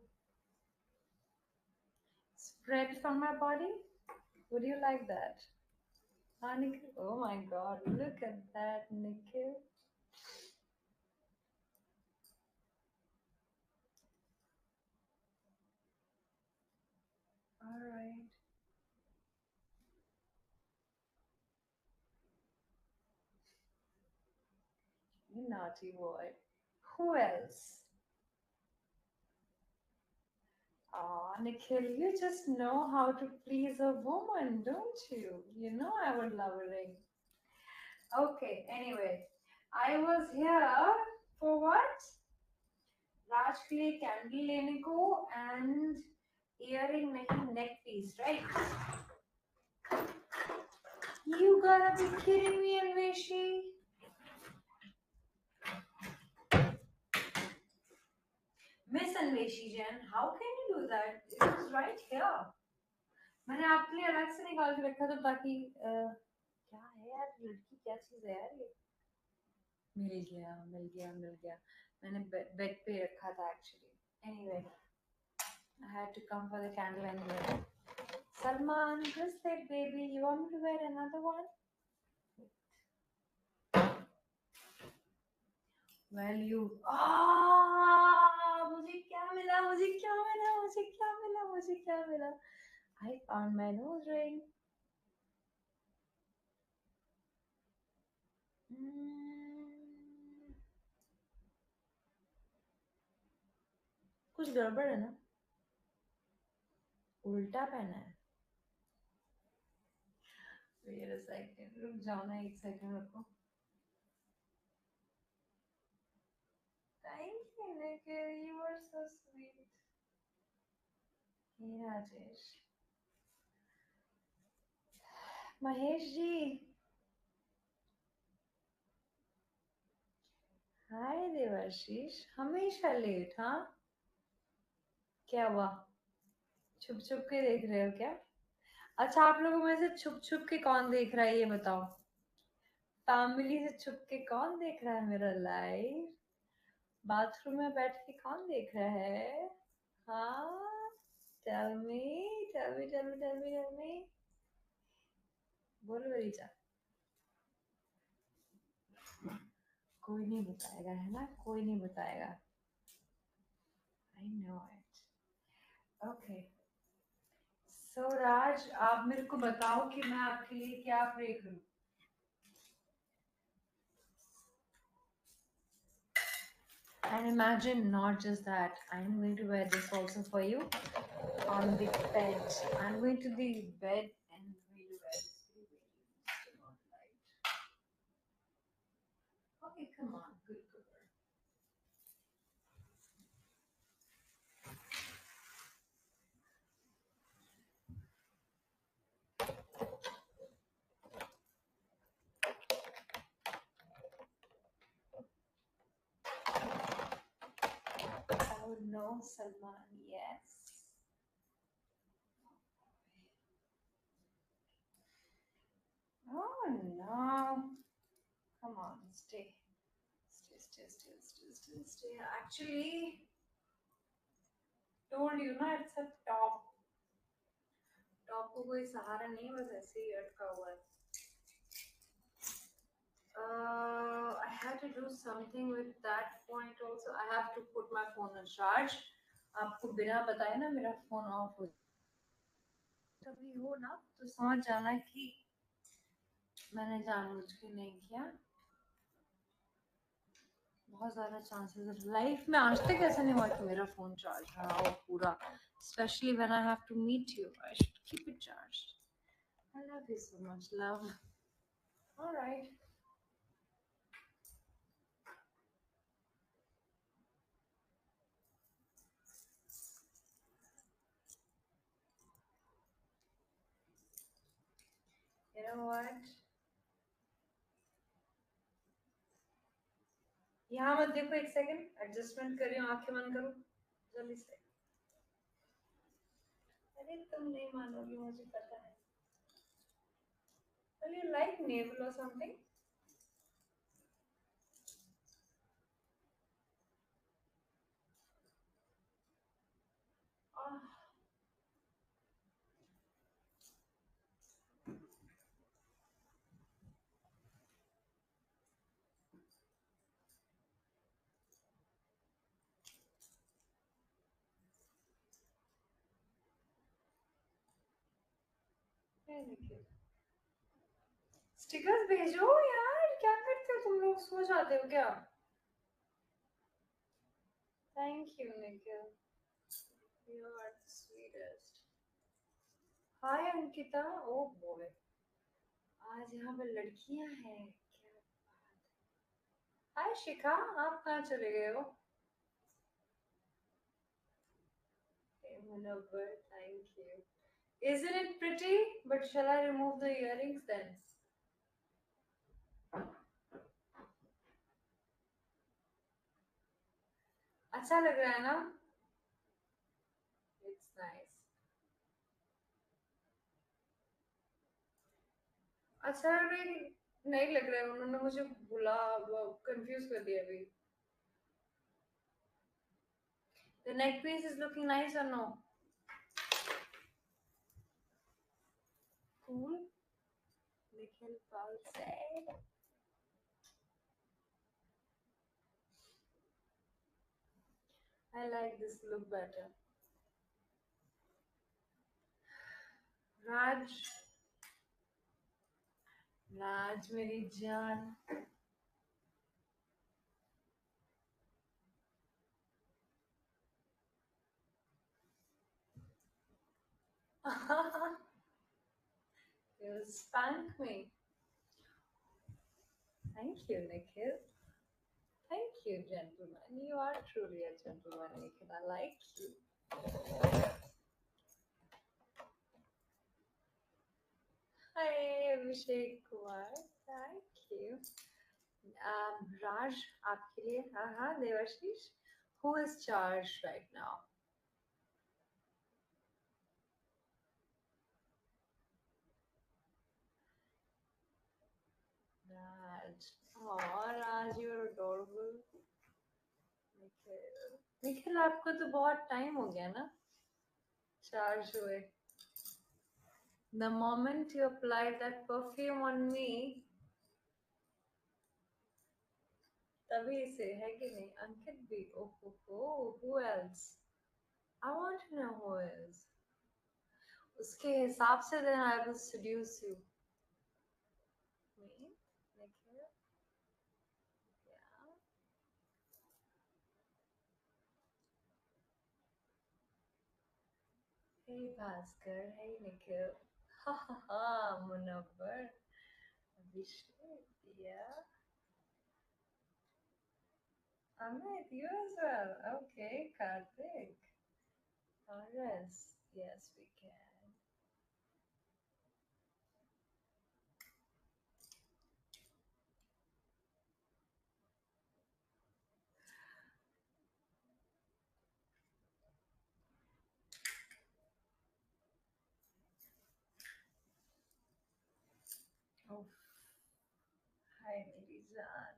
spread it on my body? Would you like that? Nikhil? Oh my god, look at that, Nikhil. Alright. You naughty boy. Who else? Oh, Nikhil, you just know how to please a woman, don't you? You know I would love a ring. Okay, anyway, I was here for what? राज के लिए candle लेने को and earring नहीं neck piece, right? You gotta be kidding me, Anveshi. Miss Anveshi Jen, how can you do that? It was right here. मैंने आपके लिए अलग से निकाल के रखा था ताकि क्या है यार लड़की क्या चीज है यार ये मिल गया मैंने बेड पे रखा था actually anyway I had to come for the candle anyway. Salman, bracelet baby, you want me to wear another one? Well, you मुझे क्या मिला I found my nose ring. Hmm, कुछ गड़बड़ है ना उल्टा पहना है Wait a second रुक जाओ ना एक सेकंड रुको Thank you Nikhil you were so sweet Hey Rajesh Mahesh ji हाय देवाशीष हमेशा लेट हाँ क्या हुआ छुप छुप के देख रहे हो क्या अच्छा आप लोगों में से छुप छुप के कौन देख रहा है ये बताओ फैमिली से छुप के कौन देख रहा है मेरा लाइव बाथरूम में बैठ के कौन देख रहा है हाँ टेल मी बोलो रीचा कोई नहीं बताएगा है ना कोई नहीं बताएगा I know it okay so Raj आप मेरे को बताओ कि मैं आपके लिए क्या प्रे करूं And imagine not just that, I'm going to wear this also for you on the bed. I'm going to the bed and going to wear this for you. Still not light. Okay, come on, good girl. Oh no, Salman, yes. Oh no. Come on, stay. Stay. Actually, told you ना it's a top. Top को कोई सहारा नहीं बस ऐसे ही अटका हुआ है I had to do something with that point also. I have to put my phone on charge. आपको बिना बताए ना मेरा फोन ऑफ हो कभी हो ना तो समझ जाना कि मैंने जानबूझ के नहीं किया बहुत ज्यादा चांसेस लाइफ में आज तक ऐसा नहीं हुआ कि मेरा फोन चार्ज रहा हो पूरा specially when I have to meet you I should keep it charged I love you so much love alright You know what? यहाँ मत देखो एक सेकंड एडजस्टमेंट कर रही हूँ आंखें बंद करो जल्दी से अरे तुम नहीं मानोगी मुझे पता है Well, you like navel or something? Ah, very cute. Stickers भेजो यार क्या करते हो तुम लोग सो जाते हो क्या thank you Nikhil You are the sweetest. Hi Ankita. Oh boy. आज यहाँ पे लड़कियां हैं क्या बात। हाय शिखा, आप कहाँ चले गए हो? Hey Munawwar, thank you. Isn't it pretty? But shall I remove the earrings then? अच्छा लग रहा है ना? It's nice. अच्छा नहीं, नहीं लग रहा है, उन्होंने मुझे भुला कंफ्यूज कर दिया अभी. The neck piece is looking nice or no? Cool. Nikhil Paul said. I like this look better. Raj, Raj, मेरी जान. You spank me. Thank you, Nikhil. Thank you, gentleman. You are truly a gentleman, Nikhil. I like you. Hi, Abhishek Kumar. Thank you. Raj, आपके लिए. हाँ, Devashish. Who is charged right now? Raj. Oh, Raj, you're adorable. Nikhil, Nikhil आपको तो बहुत time हो गया ना charge हुए. The moment you applied that perfume on me, तभी से है कि नहीं. अंकित भी. Oh, who else? I want to know who is. उसके हिसाब से then I will seduce you. Me? Nikhil? Yeah. Hey Bhaskar. Hey Nikhil. Ha ha ha. Munawwar. Abhishek. Yeah. Amit, you as well. Okay, Karthik. RS. Yes, we can. Oh, hi, Nidizan.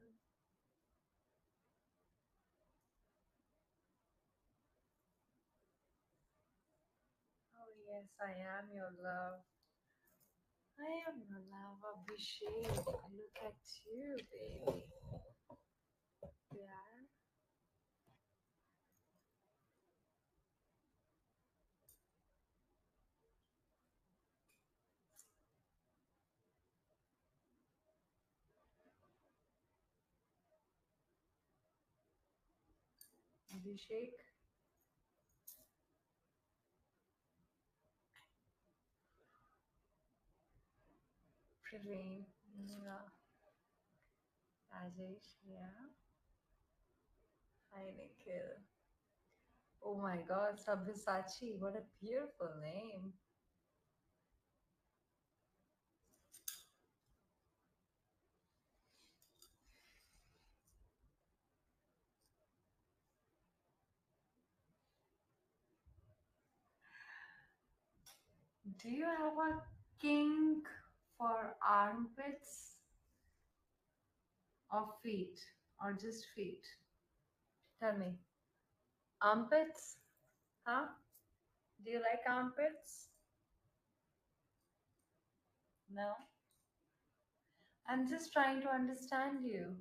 Oh, yes, I am your love. I am your love, Abhishek. Look at you, baby. Yeah. Abhishek. Praveen. Yeah. Rajesh. Yeah. Hi, Nikhil. Oh my God, Sabyasachi. What a beautiful name. Do you have a kink for armpits or feet? Or just feet? Tell me. Armpits? Huh? Do you like armpits? No? I'm just trying to understand you.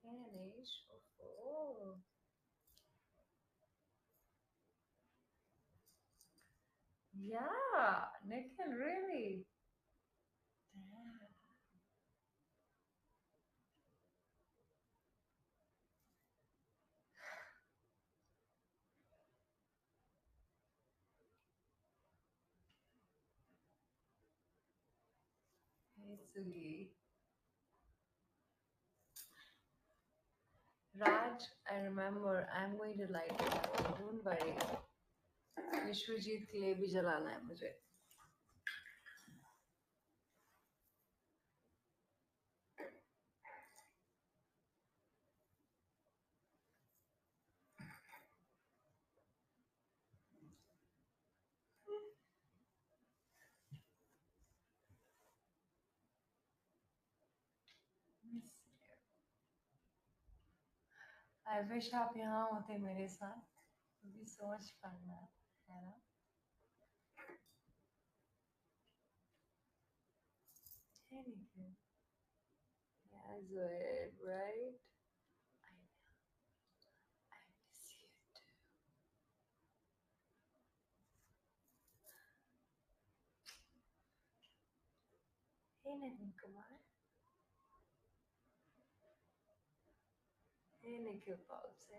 Anish. Oh. Yeah, Nikhil, really? Damn. Itsugi. Raj, I remember I'm going to light it up. Don't worry. Vishwajeet के लिए भी जलाना है मुझे. I wish आप यहाँ होते मेरे साथ. It would be so much fun, man. है ना? Hey, Nikhil. Yeah, Zoed, right? I know. I miss you too. Hey, Naveen Kumar. Hey, Nikhil Palse. I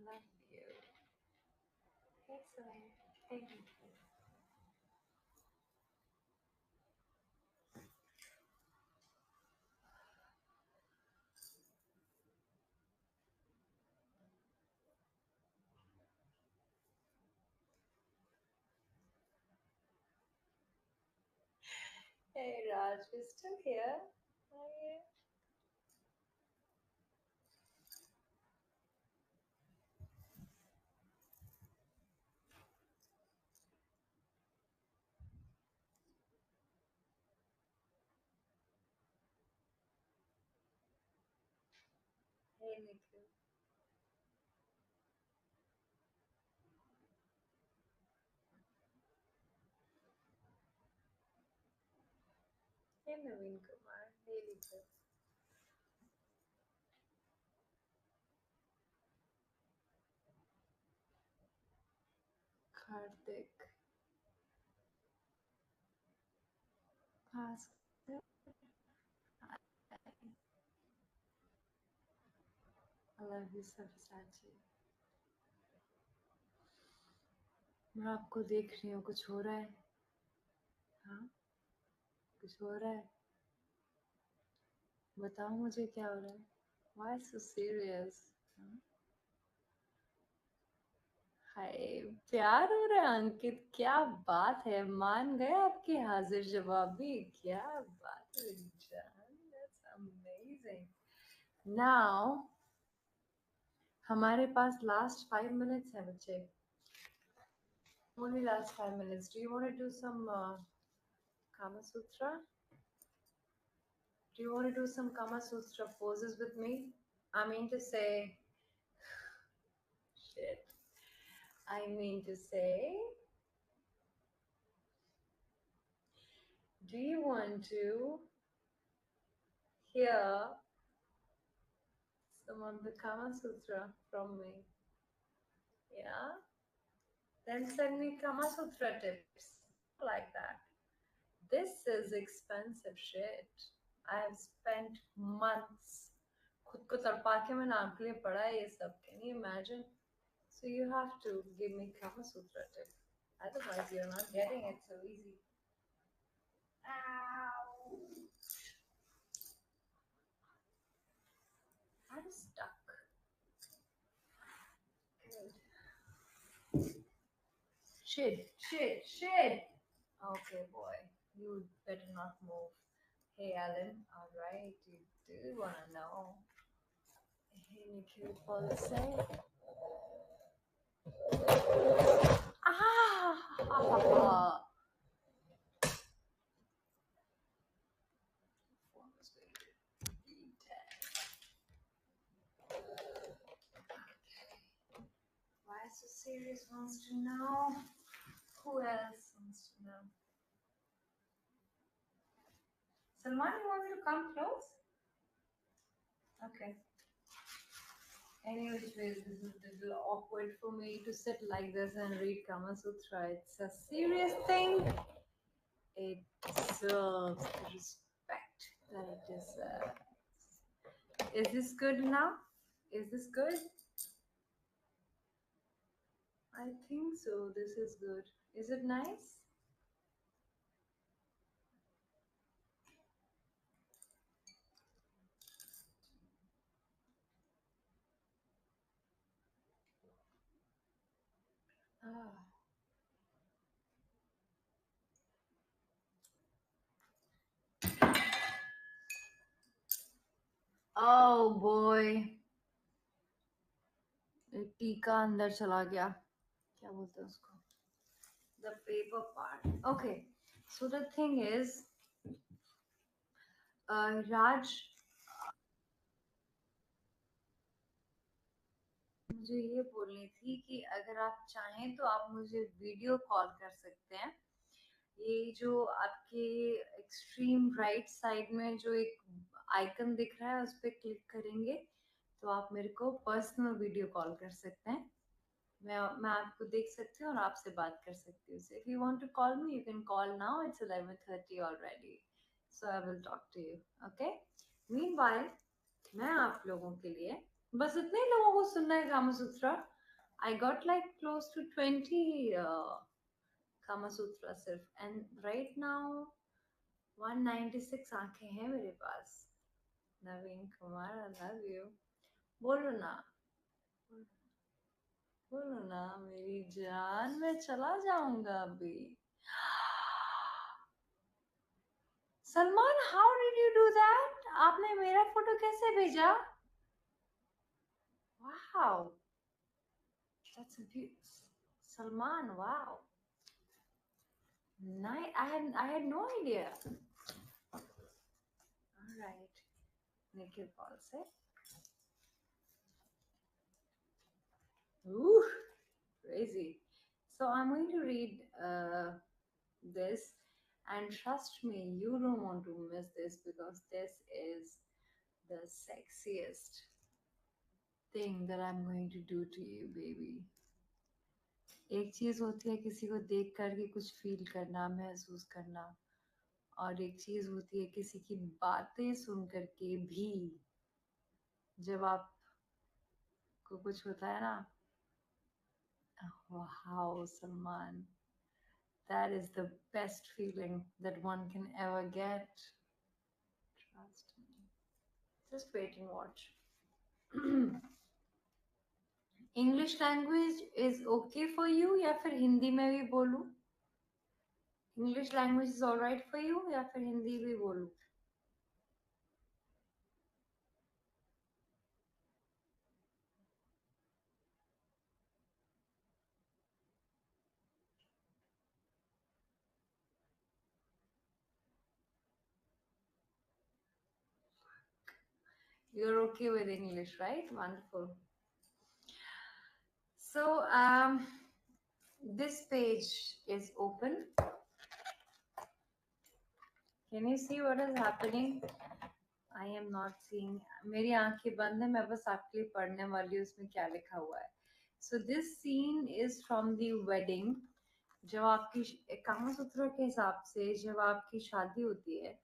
love you. Hey, Zoed. Hey, Nikhil. Hey, Raj, we're still here. Are you? Hey, Nikhil. Hey, Naveen Kumar. Hey, Nikhil. Karthik. Bhaskar. I love you, Sabsachi. मैं आपको देख रही हूँ. कुछ हो रहा है? हाँ, कुछ हो रहा है? बताओ मुझे क्या हो रहा है? Why so serious? हाँ? हाय, प्यार हो रहा है अंकित. क्या बात है, मान गए आपकी हाजिर जवाबी. क्या बात है जान. That's amazing. Now हमारे पास लास्ट 5 minutes है बच्चे. Only last 5 minutes. Do you want to do some Kama Sutra? Do you want to do some Kama Sutra poses with me? I mean to say, shit. I mean to say, do you want to hear some of the Kama Sutra from me? Yeah? Then send me Kama Sutra tips. Like that. This is expensive shit. I have spent months. खुद को तड़पा के मैंने आपके लिए पढ़ा है ये सब. Can you imagine? So you have to give me Kama Sutra tip. Otherwise, you're not getting it so easy. Ow! I'm stuck. Good. Shit. Okay, boy. You better not move. Hey, Alan. All right. You do want to know. Hey, Nikhil Palse. Ah! Phone was going to be dead. Why so serious wants to know? Who else wants to know? Salman, you want me to come close? Okay. Anyways, this is a little awkward for me to sit like this and read Kama Sutra. It's a serious thing. It deserves the respect that it deserves. Is this good enough? Is this good? I think so. This is good. Is it nice? Ah. Oh boy, टीका अंदर चला गया. क्या बोलते हैं उसको? The paper part. Okay. So the thing is, Raj, मुझे ये बोलनी थी कि अगर आप चाहें तो आप मुझे वीडियो कॉल कर सकते हैं. ये जो आपके एक्सट्रीम राइट साइड में जो एक आइकन दिख रहा है उस पर क्लिक करेंगे तो आप मेरे को पर्सनल वीडियो कॉल कर सकते हैं. मैं आपको देख सकती हूँ और आपसे बात कर सकती हूँ. So if you want to call me, you can call now. It's 11:30 already. So I will talk to you. Okay? Meanwhile, मैं आप लोगों के लिए बस इतने ही लोगों को सुनना है कामा सूत्रा. I got like close to 20 कामा सूत्रा सिर्फ. And right now 196 आंखें हैं मेरे पास. नवीन कुमार, I love you. बोलो ना. बोलो ना मेरी जान, मैं चला जाऊंगा अभी. Salman, how did you do that? आपने मेरा फोटो कैसे भेजा? Wow, that's Salman, wow, nice. I had no idea. Alright, Nikhil call से. Ooh, crazy. So I'm going to read this, and trust me, you don't want to miss this because this is the sexiest thing that I'm going to do to you, baby. एक चीज होती है किसी को देख करके कुछ feel करना, महसूस करना, और एक चीज होती है किसी की बातें सुन करके भी जब आपको कुछ होता है ना. Wow Salman, that is the best feeling that one can ever get. Trust me. Just wait and watch. English language is okay for you या फिर हिंदी में भी बोलूं? English language is alright for you या फिर हिंदी भी बोलूं? You're okay with English, right? Wonderful. So, this page is open. Can you see what is happening? I am not seeing. मेरी आंखें बंद है, मैं बस आपके लिए पढ़ने वाली हूँ उसमें क्या लिखा हुआ है. So this scene is from the wedding. जब आपकी कामसूत्र के हिसाब से जब आपकी शादी होती है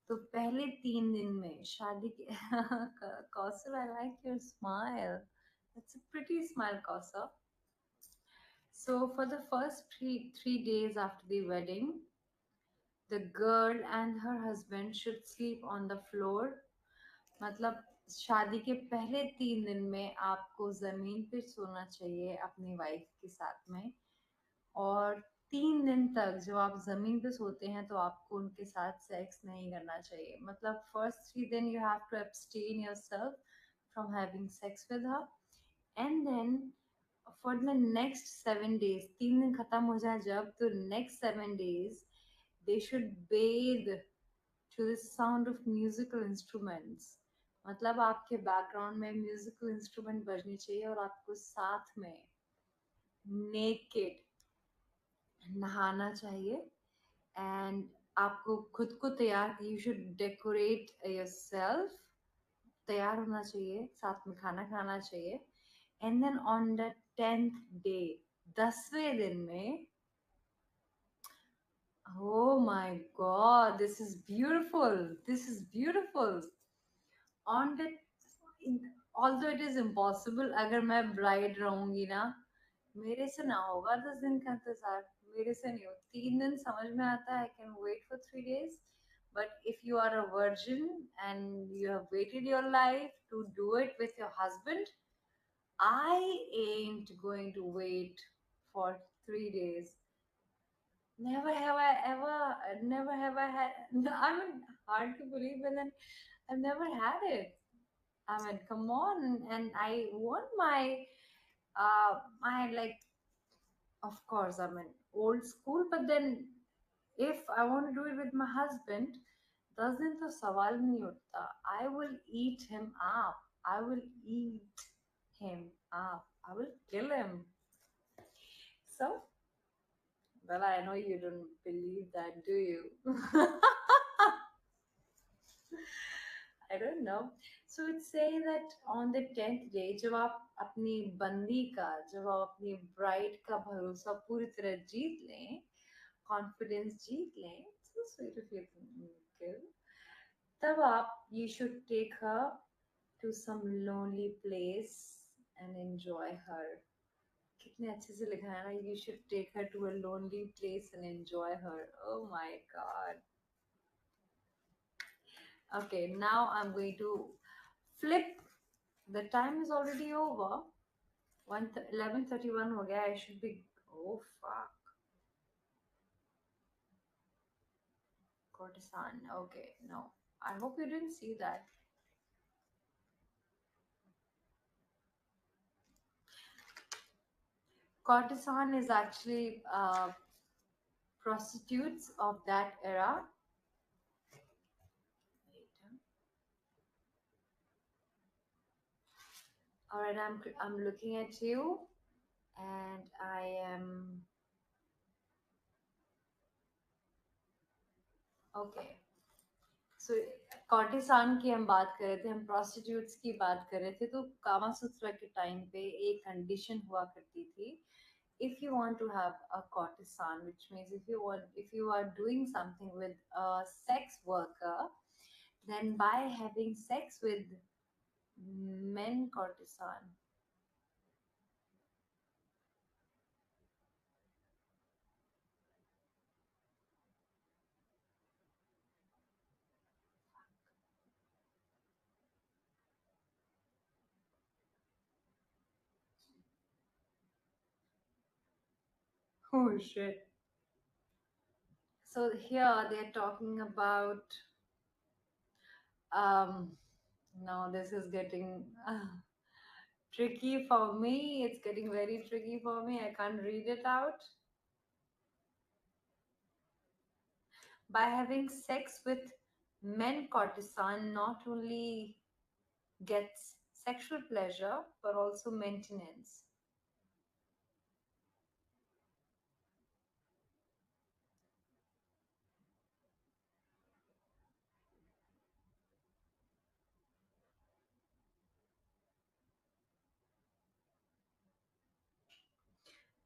तो पहले 3 दिन में शादी के Kausar, I like your smile. That's a pretty smile, Kausar. So for the first three days after the wedding, the girl and her husband should sleep on the floor. मतलब शादी के पहले 3 दिन में आपको जमीन पे सोना चाहिए अपनी वाइफ के साथ में. और 3 दिन तक जब आप जमीन पे सोते हैं तो आपको उनके साथ सेक्स नहीं करना चाहिए. मतलब फर्स्ट 3 दिन you have to abstain yourself from having sex with her, and then for the next 7 days, 3 दिन खत्म हो जाए जब, तो next 7 days they should bathe to the sound of musical instruments. मतलब आपके बैकग्राउंड में म्यूजिकल इंस्ट्रूमेंट बजनी चाहिए और आपको साथ में नेकेड नहाना चाहिए. एंड आपको खुद को तैयार, यू शुड डेकोरेट योरसेल्फ, तैयार होना चाहिए, साथ में खाना खाना चाहिए. And then on the 10th day, 10वें दिन में, oh my god, this is beautiful, this is beautiful. On the, although it is impossible, अगर मैं ब्राइड रहूंगी ना, मेरे से ना होगा 10 दिन का इंतजार. मेरे से नहीं हो, 3 दिन समझ में आता है, I can wait for 3 days. But if you are a virgin and you have waited your life to do it with your husband, I ain't going to wait for 3 days. Never have I ever, never have I had. No, I mean, hard to believe, but then I've never had it. I mean, come on, and I want my like, of course, I mean, old school. But then, if I want to do it with my husband, 10 दिन तो सवाल नहीं उठता. I will eat him up. I will eat him up. I will kill him. So, well, I know you don't believe that, do you? I don't know. So it's saying that on the 10th day, जब आप अपनी बंदी का, जब आप अपनी bride का भरोसा पूरी तरह जीत लें, कॉन्फिडेंस जीत लें, so sweet of you, Nikhil, तब आप you should take her to some lonely place and enjoy her. कितने अच्छे से लिखा है ना, you should take her to a lonely place and enjoy her. Oh my God. Okay, now I'm going to flip. The time is already over. 11:31 हो गया. I should be. Oh fuck. Courtesan. Okay, no. I hope you didn't see that. Courtesan is actually prostitutes of that era. Wait, huh? All right, I'm looking at you, and I am okay. सो कॉर्टिसान की हम बात कर रहे थे, हम prostitutes की बात कर रहे थे. तो कामा सूत्रा के टाइम पे एक कंडीशन हुआ करती थी. If you want to have a courtesan, which means if you are doing something with a sex worker, then by having sex with men courtesan. Oh shit. So here they're talking about um now this is getting tricky for me. It's getting very tricky for me. I can't read it out. By having sex with men, courtesan not only gets sexual pleasure but also maintenance.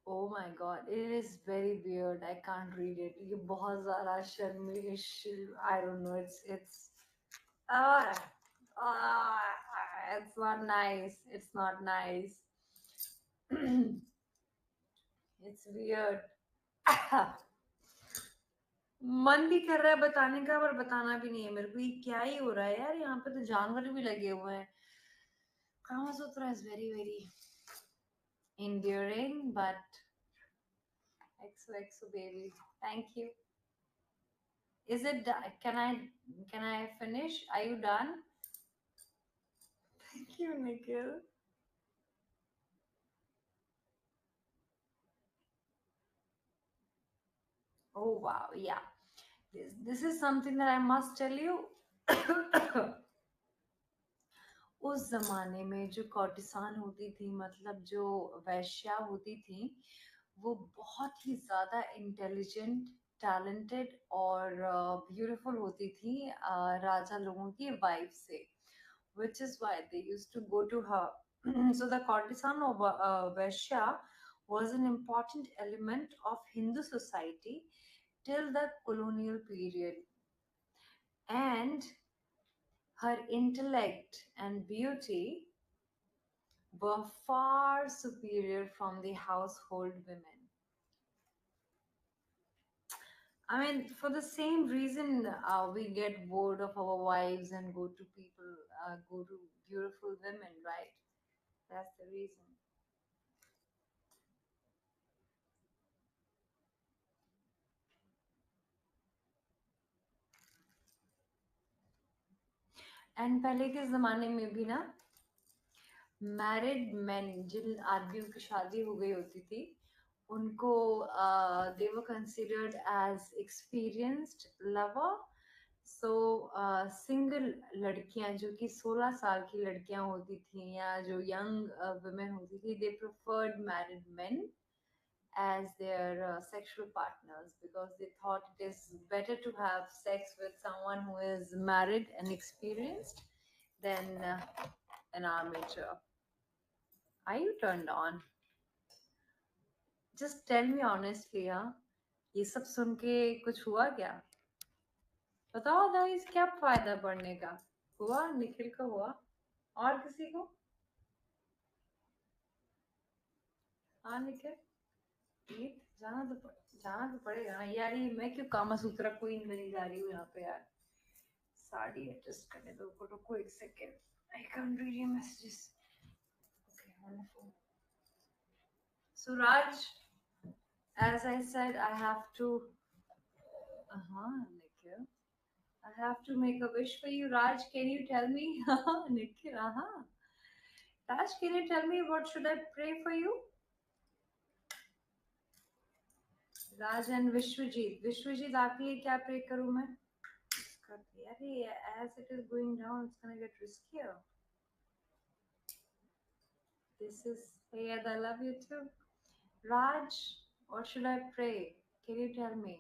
Oh my god, it is very weird. I can't read it. ये बहुत ज़्यादा शर्मिश. I don't know. It's ah, ah, it's not nice. It's not nice. It's weird. मन भी कर रहा है बताने का, पर बताना भी नहीं है मेरे को. ये क्या ही हो रहा है यार, यहाँ पे तो जानवर भी लगे हुए हैं. Kama Sutra is very, very endearing, but XOXO baby. Thank you. Is it can I finish? Are you done? Thank you, Nikhil. Oh wow, yeah. This is something that I must tell you. उस जमाने में जो कॉर्टिसान होती थी, मतलब जो वैश्या होती थी, वो बहुत ही ज्यादा इंटेलिजेंट, टैलेंटेड और ब्यूटीफुल होती थी राजा लोगों की वाइफ से, which is why they used to go to her. So the courtesan of Vaishya was an important element of Hindu society till the colonial period, and her intellect and beauty were far superior from the household women. I mean, for the same reason, we get bored of our wives and go to people, go to beautiful women, right? That's the reason. And पहले के जमाने में भी ना married main जिन आदमियों की शादी हो गई होती थी उनको they were considered as experienced lover. So single लड़कियां जो कि 16 साल की लड़कियां होती थी या जो यंग वुमेन होती थी they preferred married men as their sexual partners because they thought it is better to have sex with someone who is married and experienced than an amateur. Are you turned on? Just tell me honestly, हाँ ये सब सुन के कुछ हुआ क्या? बताओ guys क्या फायदा पढ़ने का? हुआ निखिल का हुआ और किसी को? हाँ निखिल प्लीज जाना तो पड़ेगा ना यार. ये मैं क्यों कामा सूत्रा क्वीन बनी जा रही हूँ यहाँ पे यार. साड़ी एडजस्ट करने दो रुको एक second. I can read your messages. Okay wonderful. So Raj, as I said, I have to. Nikhil. I have to make a wish for you. Raj, can you tell me? Nikhil, Raj, can you tell me what should I pray for you? Raj and Vishwajit. Vishwajit, आपके लिए क्या pray करूँ मैं? अरे, as it is going down, it's gonna get riskier. This is Sayed. I love you too. Raj, what should I pray? Can you tell me?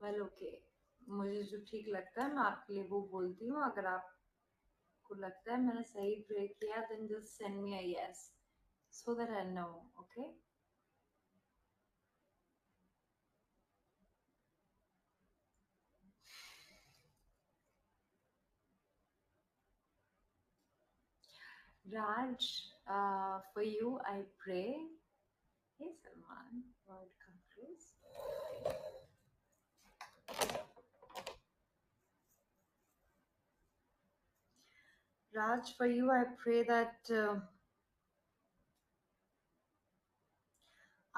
Well, okay. मुझे जो ठीक लगता है मैं आपके लिए वो बोलती हूँ. अगर आपको लगता है मैंने सही प्रे किया then just send me a yes so that I know. Okay. Raj, for you I pray. Hey Salman, word come close. Raj, for you I pray that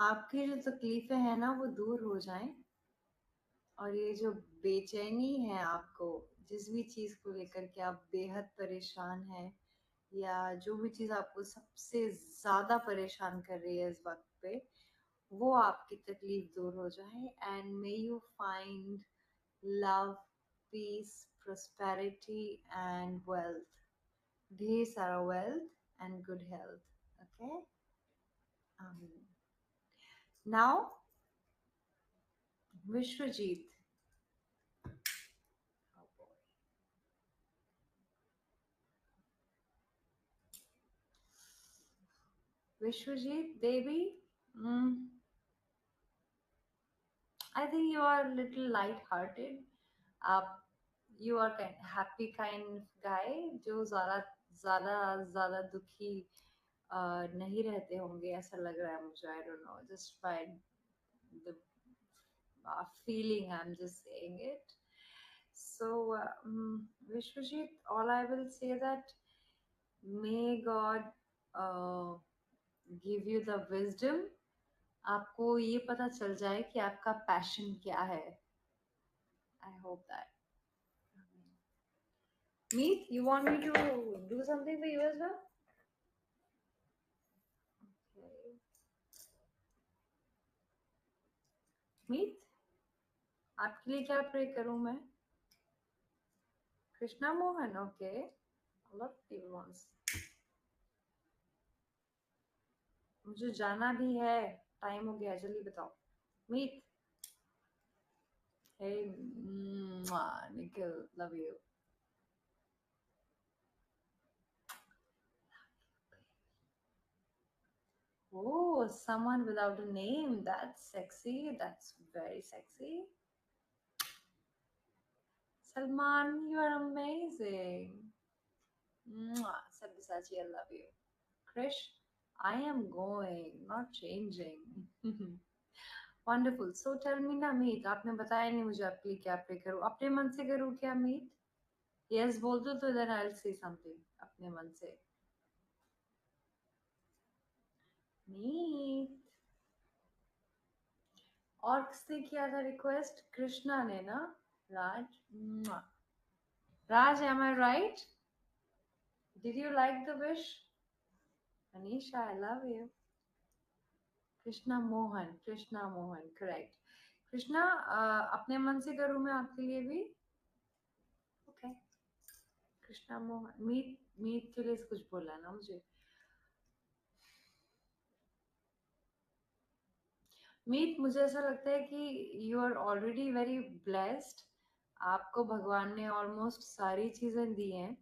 आपकी जो तकलीफें हैं ना वो दूर हो जाएं. और ये जो बेचैनी है आपको जिस भी चीज को लेकर के आप बेहद परेशान हैं या जो भी चीज आपको सबसे ज्यादा परेशान कर रही है इस वक्त पे वो आपकी तकलीफ दूर हो जाए. And may you find love, peace, prosperity and wealth. ढेर सारा wealth and good health. Okay. um, Now Vishwajit. Oh boy. Vishwajit, baby. mm, I think you are a little light-hearted. आप you are kind happy kind guy जो ज्यादा ज्यादा दुखी नहीं रहते होंगे ऐसा लग रहा है मुझे. I don't know, just by the feeling I'm just saying it. So Vishwajit, all I will say that may God uh, give you the wisdom. आपको ये पता चल जाए कि आपका पैशन क्या है. I hope that. Meet, you want me to do something for you as well? Okay. Meet, आपके लिए क्या प्रे करूं मैं? Krishna Mohan. Okay. A lot of people wants. मुझे जाना भी है. टाइम हो गया. जल्दी बताओ. मीत. Hey, Nikhil, love you. Oh, someone without a name. That's sexy. That's very sexy. Salman, you are amazing. Sabyasachi, I love you. Krish, I am going, not changing. Wonderful. So tell me ना मीत, आपने बताया नहीं मुझे आपके लिए क्या pray करूं, अपने मन से करूं क्या मीत? यस बोल दो तो then I'll say something अपने मन से. मीत. और किसने किया था रिक्वेस्ट? कृष्णा ने ना? राज. Mwah. Raj, am I right? Did you like the wish? Anisha, I love you. Krishna Mohan, correct. Krishna, अपने मन से करूं मैं आपके लिए भी? ओके. कृष्णा मोहन, मीत. मीत के लिए कुछ बोला ना मुझे. मीत, मुझे ऐसा लगता है कि you are already very blessed. आपको भगवान ने ऑलमोस्ट सारी चीजें दी हैं,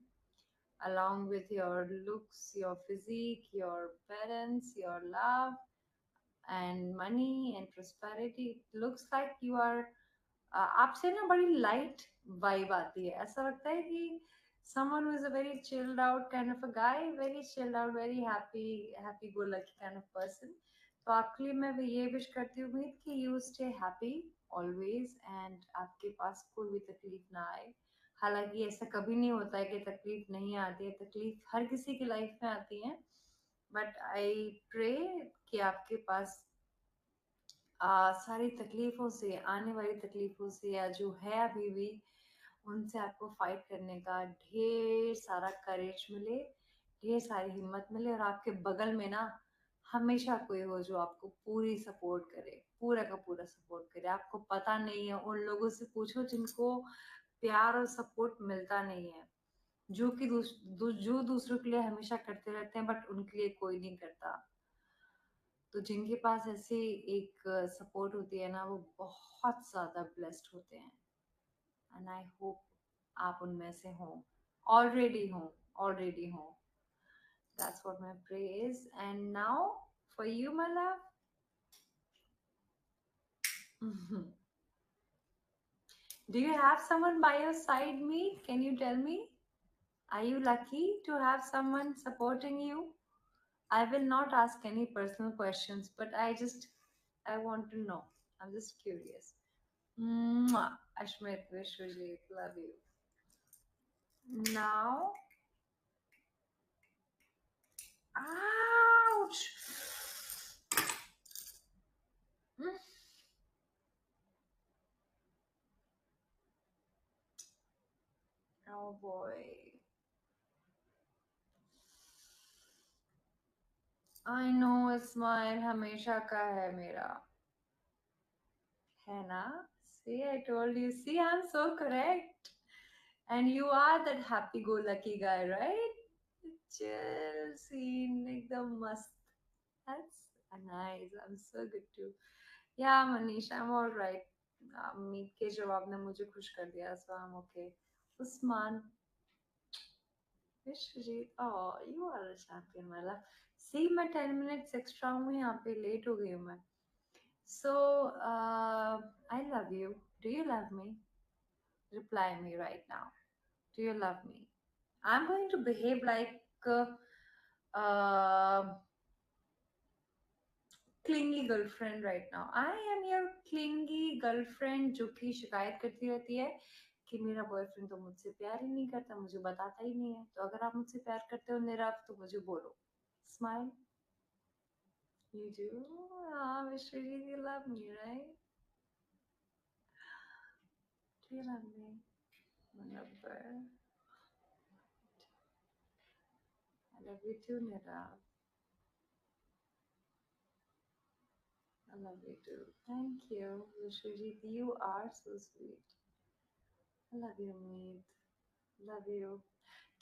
along with your looks, your physique, your parents, your love, and money and prosperity. It looks like you are आपसे ना बड़ी लाइट वाइब आती है. ऐसा लगता है कि someone who is a very chilled out kind of a guy, very chilled out, very happy go lucky kind of person. तो आपके लिए मैं भी ये विश करती हूँ मीत कि you stay happy always, and आपके पास कोई भी तकलीफ ना आए. हालांकि ऐसा कभी नहीं होता है कि तकलीफ नहीं आती है, तकलीफ हर किसी की लाइफ में आती है. बट आई प्रे कि आपके पास सारी तकलीफों से, आने वाली तकलीफों से, या जो है अभी भी, उनसे आपको फाइट करने का ढेर सारा करेज मिले, ढेर सारी हिम्मत मिले, और आपके बगल में ना हमेशा कोई हो जो आपको पूरी सपोर्ट करे, पूरा का पूरा सपोर्ट करे. आपको पता नहीं है, उन लोगों से पूछो जिनको प्यार और सपोर्ट मिलता नहीं है, जो कि जो दूसरों के लिए हमेशा करते रहते हैं बट उनके लिए कोई नहीं करता. तो जिनके पास ऐसी एक सपोर्ट होती है ना, वो बहुत ज्यादा ब्लेस्ड होते हैं. एंड आई होप आप उनमें से हो, ऑलरेडी हो, ऑलरेडी हो. That's what my pray is. And now for you my love. Do you have someone by your side, me? Can you tell me? Are you lucky to have someone supporting you? I will not ask any personal questions, but I want to know. I'm just curious. Mwah. Ashmit, Vishwajit, love you. Now, ouch! Mm. Oh boy. I know smile हमेशा का है मेरा, है ना? See, I told you. See, I'm so correct. And you are that happy-go-lucky guy, right? Chill scene, एकदम मस्त. That's nice. I'm so good too. Yeah, Manish, I'm all right. मीत के जवाब ने मुझे खुश कर दिया, so I'm okay. Usman, Vishwajeet, oh, you are a champion, my love. See, मैं 10 minutes extra हूँ यहाँ पे, लेट हो गई हूँ मैं. So, I love you. Do you love me? Reply me right now. Do you love me? I'm going to behave like uh, clingy girlfriend right now. I am your clingy girlfriend जो कि शिकायत करती रहती है कि मेरा boyfriend तो मुझसे प्यार ही नहीं करता, मुझे बताता ही नहीं है. तो अगर आप मुझसे प्यार करते हो निरव, तो मुझे बोलो. स्माइल. You do. हाँ Vishwajeet, you love me right? Do you love me? Manabbar. I love you too, Nirav. I love you too. Thank you, Vishwajit. You are so sweet. I love you, Meet. Love you.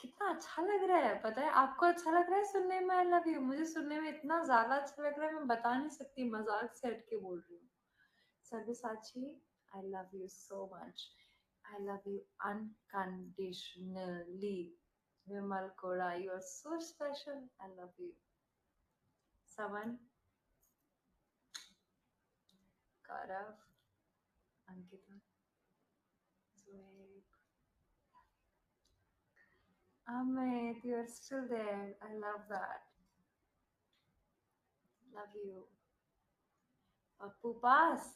कितना अच्छा लग रहा है, पता है आपको? अच्छा लग रहा है सुनने में आई लव यू? मुझे सुनने में इतना ज्यादा अच्छा लग रहा है, मैं बता नहीं सकती, मजाक से हट के बोल रही हूँ. Sarvasachi, I love you so much. I love you unconditionally. Vimal Koda, you are so special. I love you. Saman, Karav, Ankita, Zoe, Amit, you are still there. I love that. Love you. Pappu pass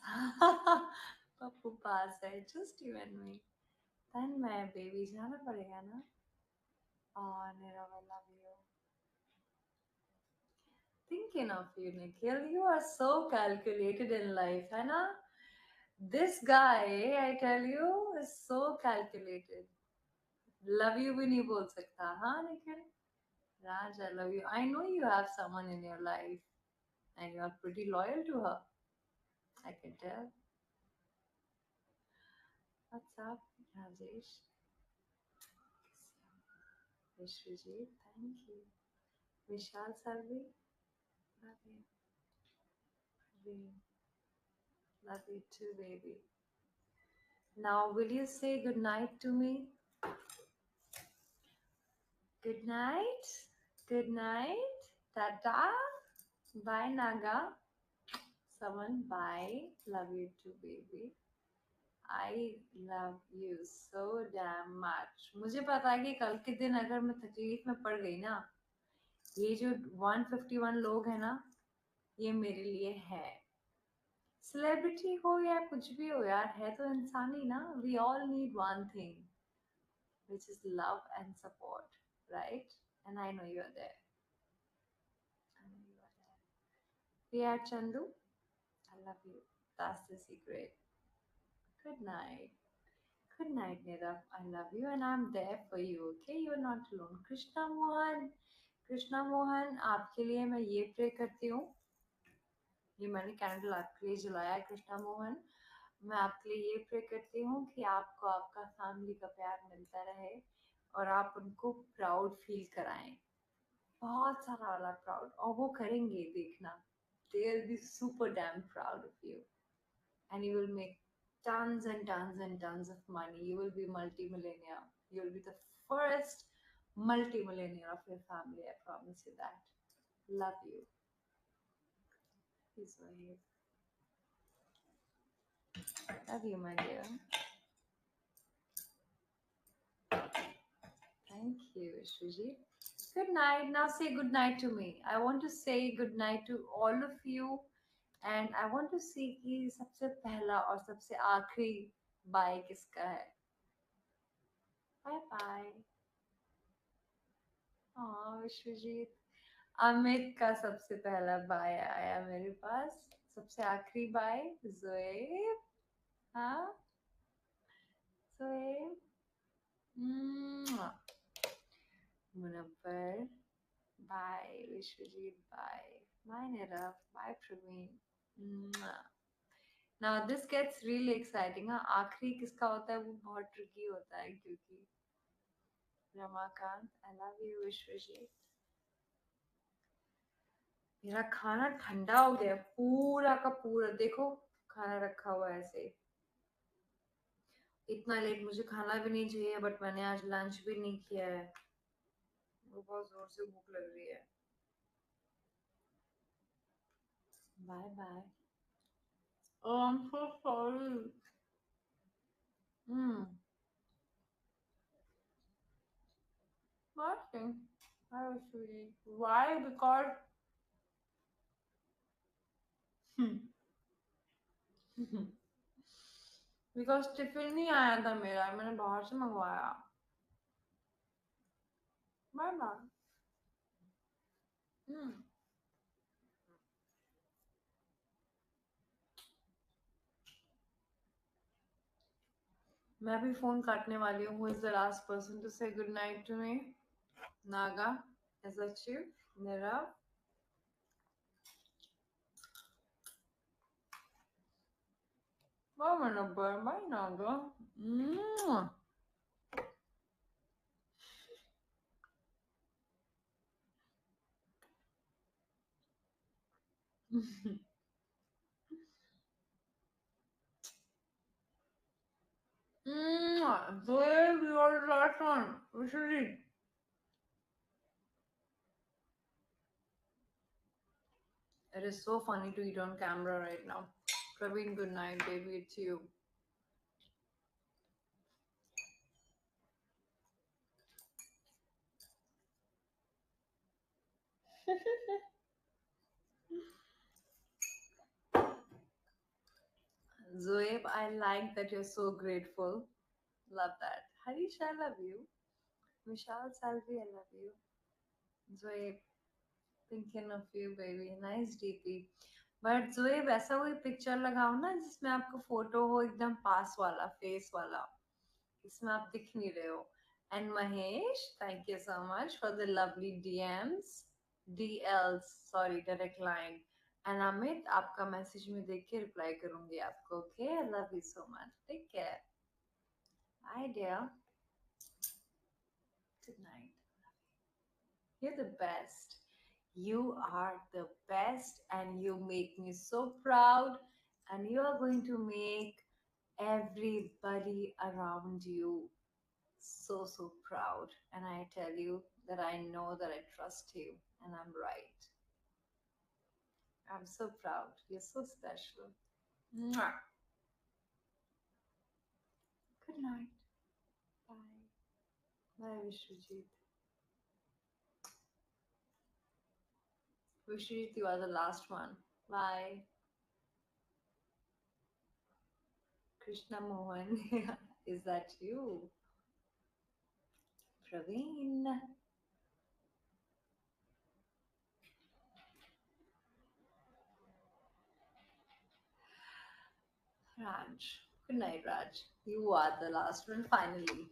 Pappu pass है just you and me. Then मैं baby जाना पड़ेगा ना. Oh, Nirav, I love you. Thinking of you, Nikhil. You are so calculated in life, है ना? This guy, I tell you, is so calculated. Love you भी नहीं बोल सकता, हाँ Nikhil? Raj, I love you. I know you have someone in your life, and you are pretty loyal to her. I can tell. What's up, Rajesh? Vishwajit, thank you. Vishal Salvi, love you. We love you too, baby. Now, will you say good night to me? Good night. Good night. Tata. Bye, Naga. Someone, bye. Love you too, baby. I love you so damn much. मुझे पता है कि कल के दिन अगर मैं तकलीफ में पड़ गई ना, ये जो 151 लोग हैं ना, ये मेरे लिए है. सेलिब्रिटी हो या कुछ भी हो यार, है तो इंसान ही ना. We all need one thing, which is love and support, right? And I know you are there. I know you are there. Yeah, Chandu, I love you. That's the secret. Good night. Good night, Nirav. I love you and I'm there for you, okay? You're not alone. Krishna Mohan, आपके लिए मैं ये pray करती हूँ. ये मैंने candle आपके लिए जलाया है, कृष्णा मोहन. मैं आपके लिए ये प्रे करती हूँ कि आपको आपका फैमिली का प्यार मिलता रहे और आप उनको प्राउड फील कराएं. बहुत सारा वाला प्राउड, और वो करेंगे देखना. They will be super damn proud of you, and you will make tons and tons and tons of money. You will be multi-millionaire. You will be the first multi-millionaire of your family. I promise you that. Love you. Please go ahead. Love you, my dear. Thank you, Shruji. Good night. Now say good night to me. I want to say good night to all of you. And I want to see कि सबसे पहला और सबसे आखिरी bye किसका है. Bye bye. हाँ विश्वजीत. अमित का सबसे पहला बाय आया मेरे पास. सबसे आखिरी बाय जोएब. हाँ Zoeb. Munawar. Bye Vishwajeet. Bye. Bye Nirav. Bye Praveen. Now this gets really exciting. हाँ आखिरी किसका होता है वो बहुत ट्रिकी होता है क्योंकि Ramakant. I love you Vishwajeet. मेरा खाना ठंडा हो गया पूरा का पूरा. देखो खाना रखा हुआ है ऐसे. इतना लेट मुझे खाना भी नहीं चाहिए, बट मैंने आज लंच भी नहीं किया है. मुझे बहुत जोर से भूख लग रही है. Bye bye. Oh, I'm so sorry. Hmm. Nothing. I was sweet. Why? Because because tiffin नहीं आया था मेरा, मैंने बाहर से मंगवाया. Bye bye. मैं भी फोन काटने वाली हूँ. Who is the last person to say good night to me? Naga, is that you? Nira? Bye, my number. Bye, Naga. Mwah. Mwah. Babe, you are the last one. We should eat. It is so funny to eat on camera right now. Praveen, good night, baby. It's you. I like that you're so grateful. Love that. Harish, I love you. Vishal Salvi, I love you. Zoe, thinking of you, baby. Nice DP. But Zoe वैसा कोई picture लगाओ ना जिसमें आपका photo हो एकदम पास वाला face वाला. इसमें आप दिख नहीं रहे हो. And Mahesh, thank you so much for the lovely DMs. DLs, sorry, direct line. And Amit, आपका मैसेज में देख के रिप्लाई करूंगी आपको. Okay, I love you so much. Take care. Bye dear. Good night. You're the best. You are the best, and you make me so proud. And you are going to make everybody around you so, so proud. And I tell you that I know that I trust you, and I'm right. I'm so proud. You're so special. Mwah. Good night. Bye. Bye, Vishwajit. Vishwajit, you are the last one. Bye. Krishna Mohan. Is that you? Praveen. Raj. Good night, Raj. You are the last one, finally.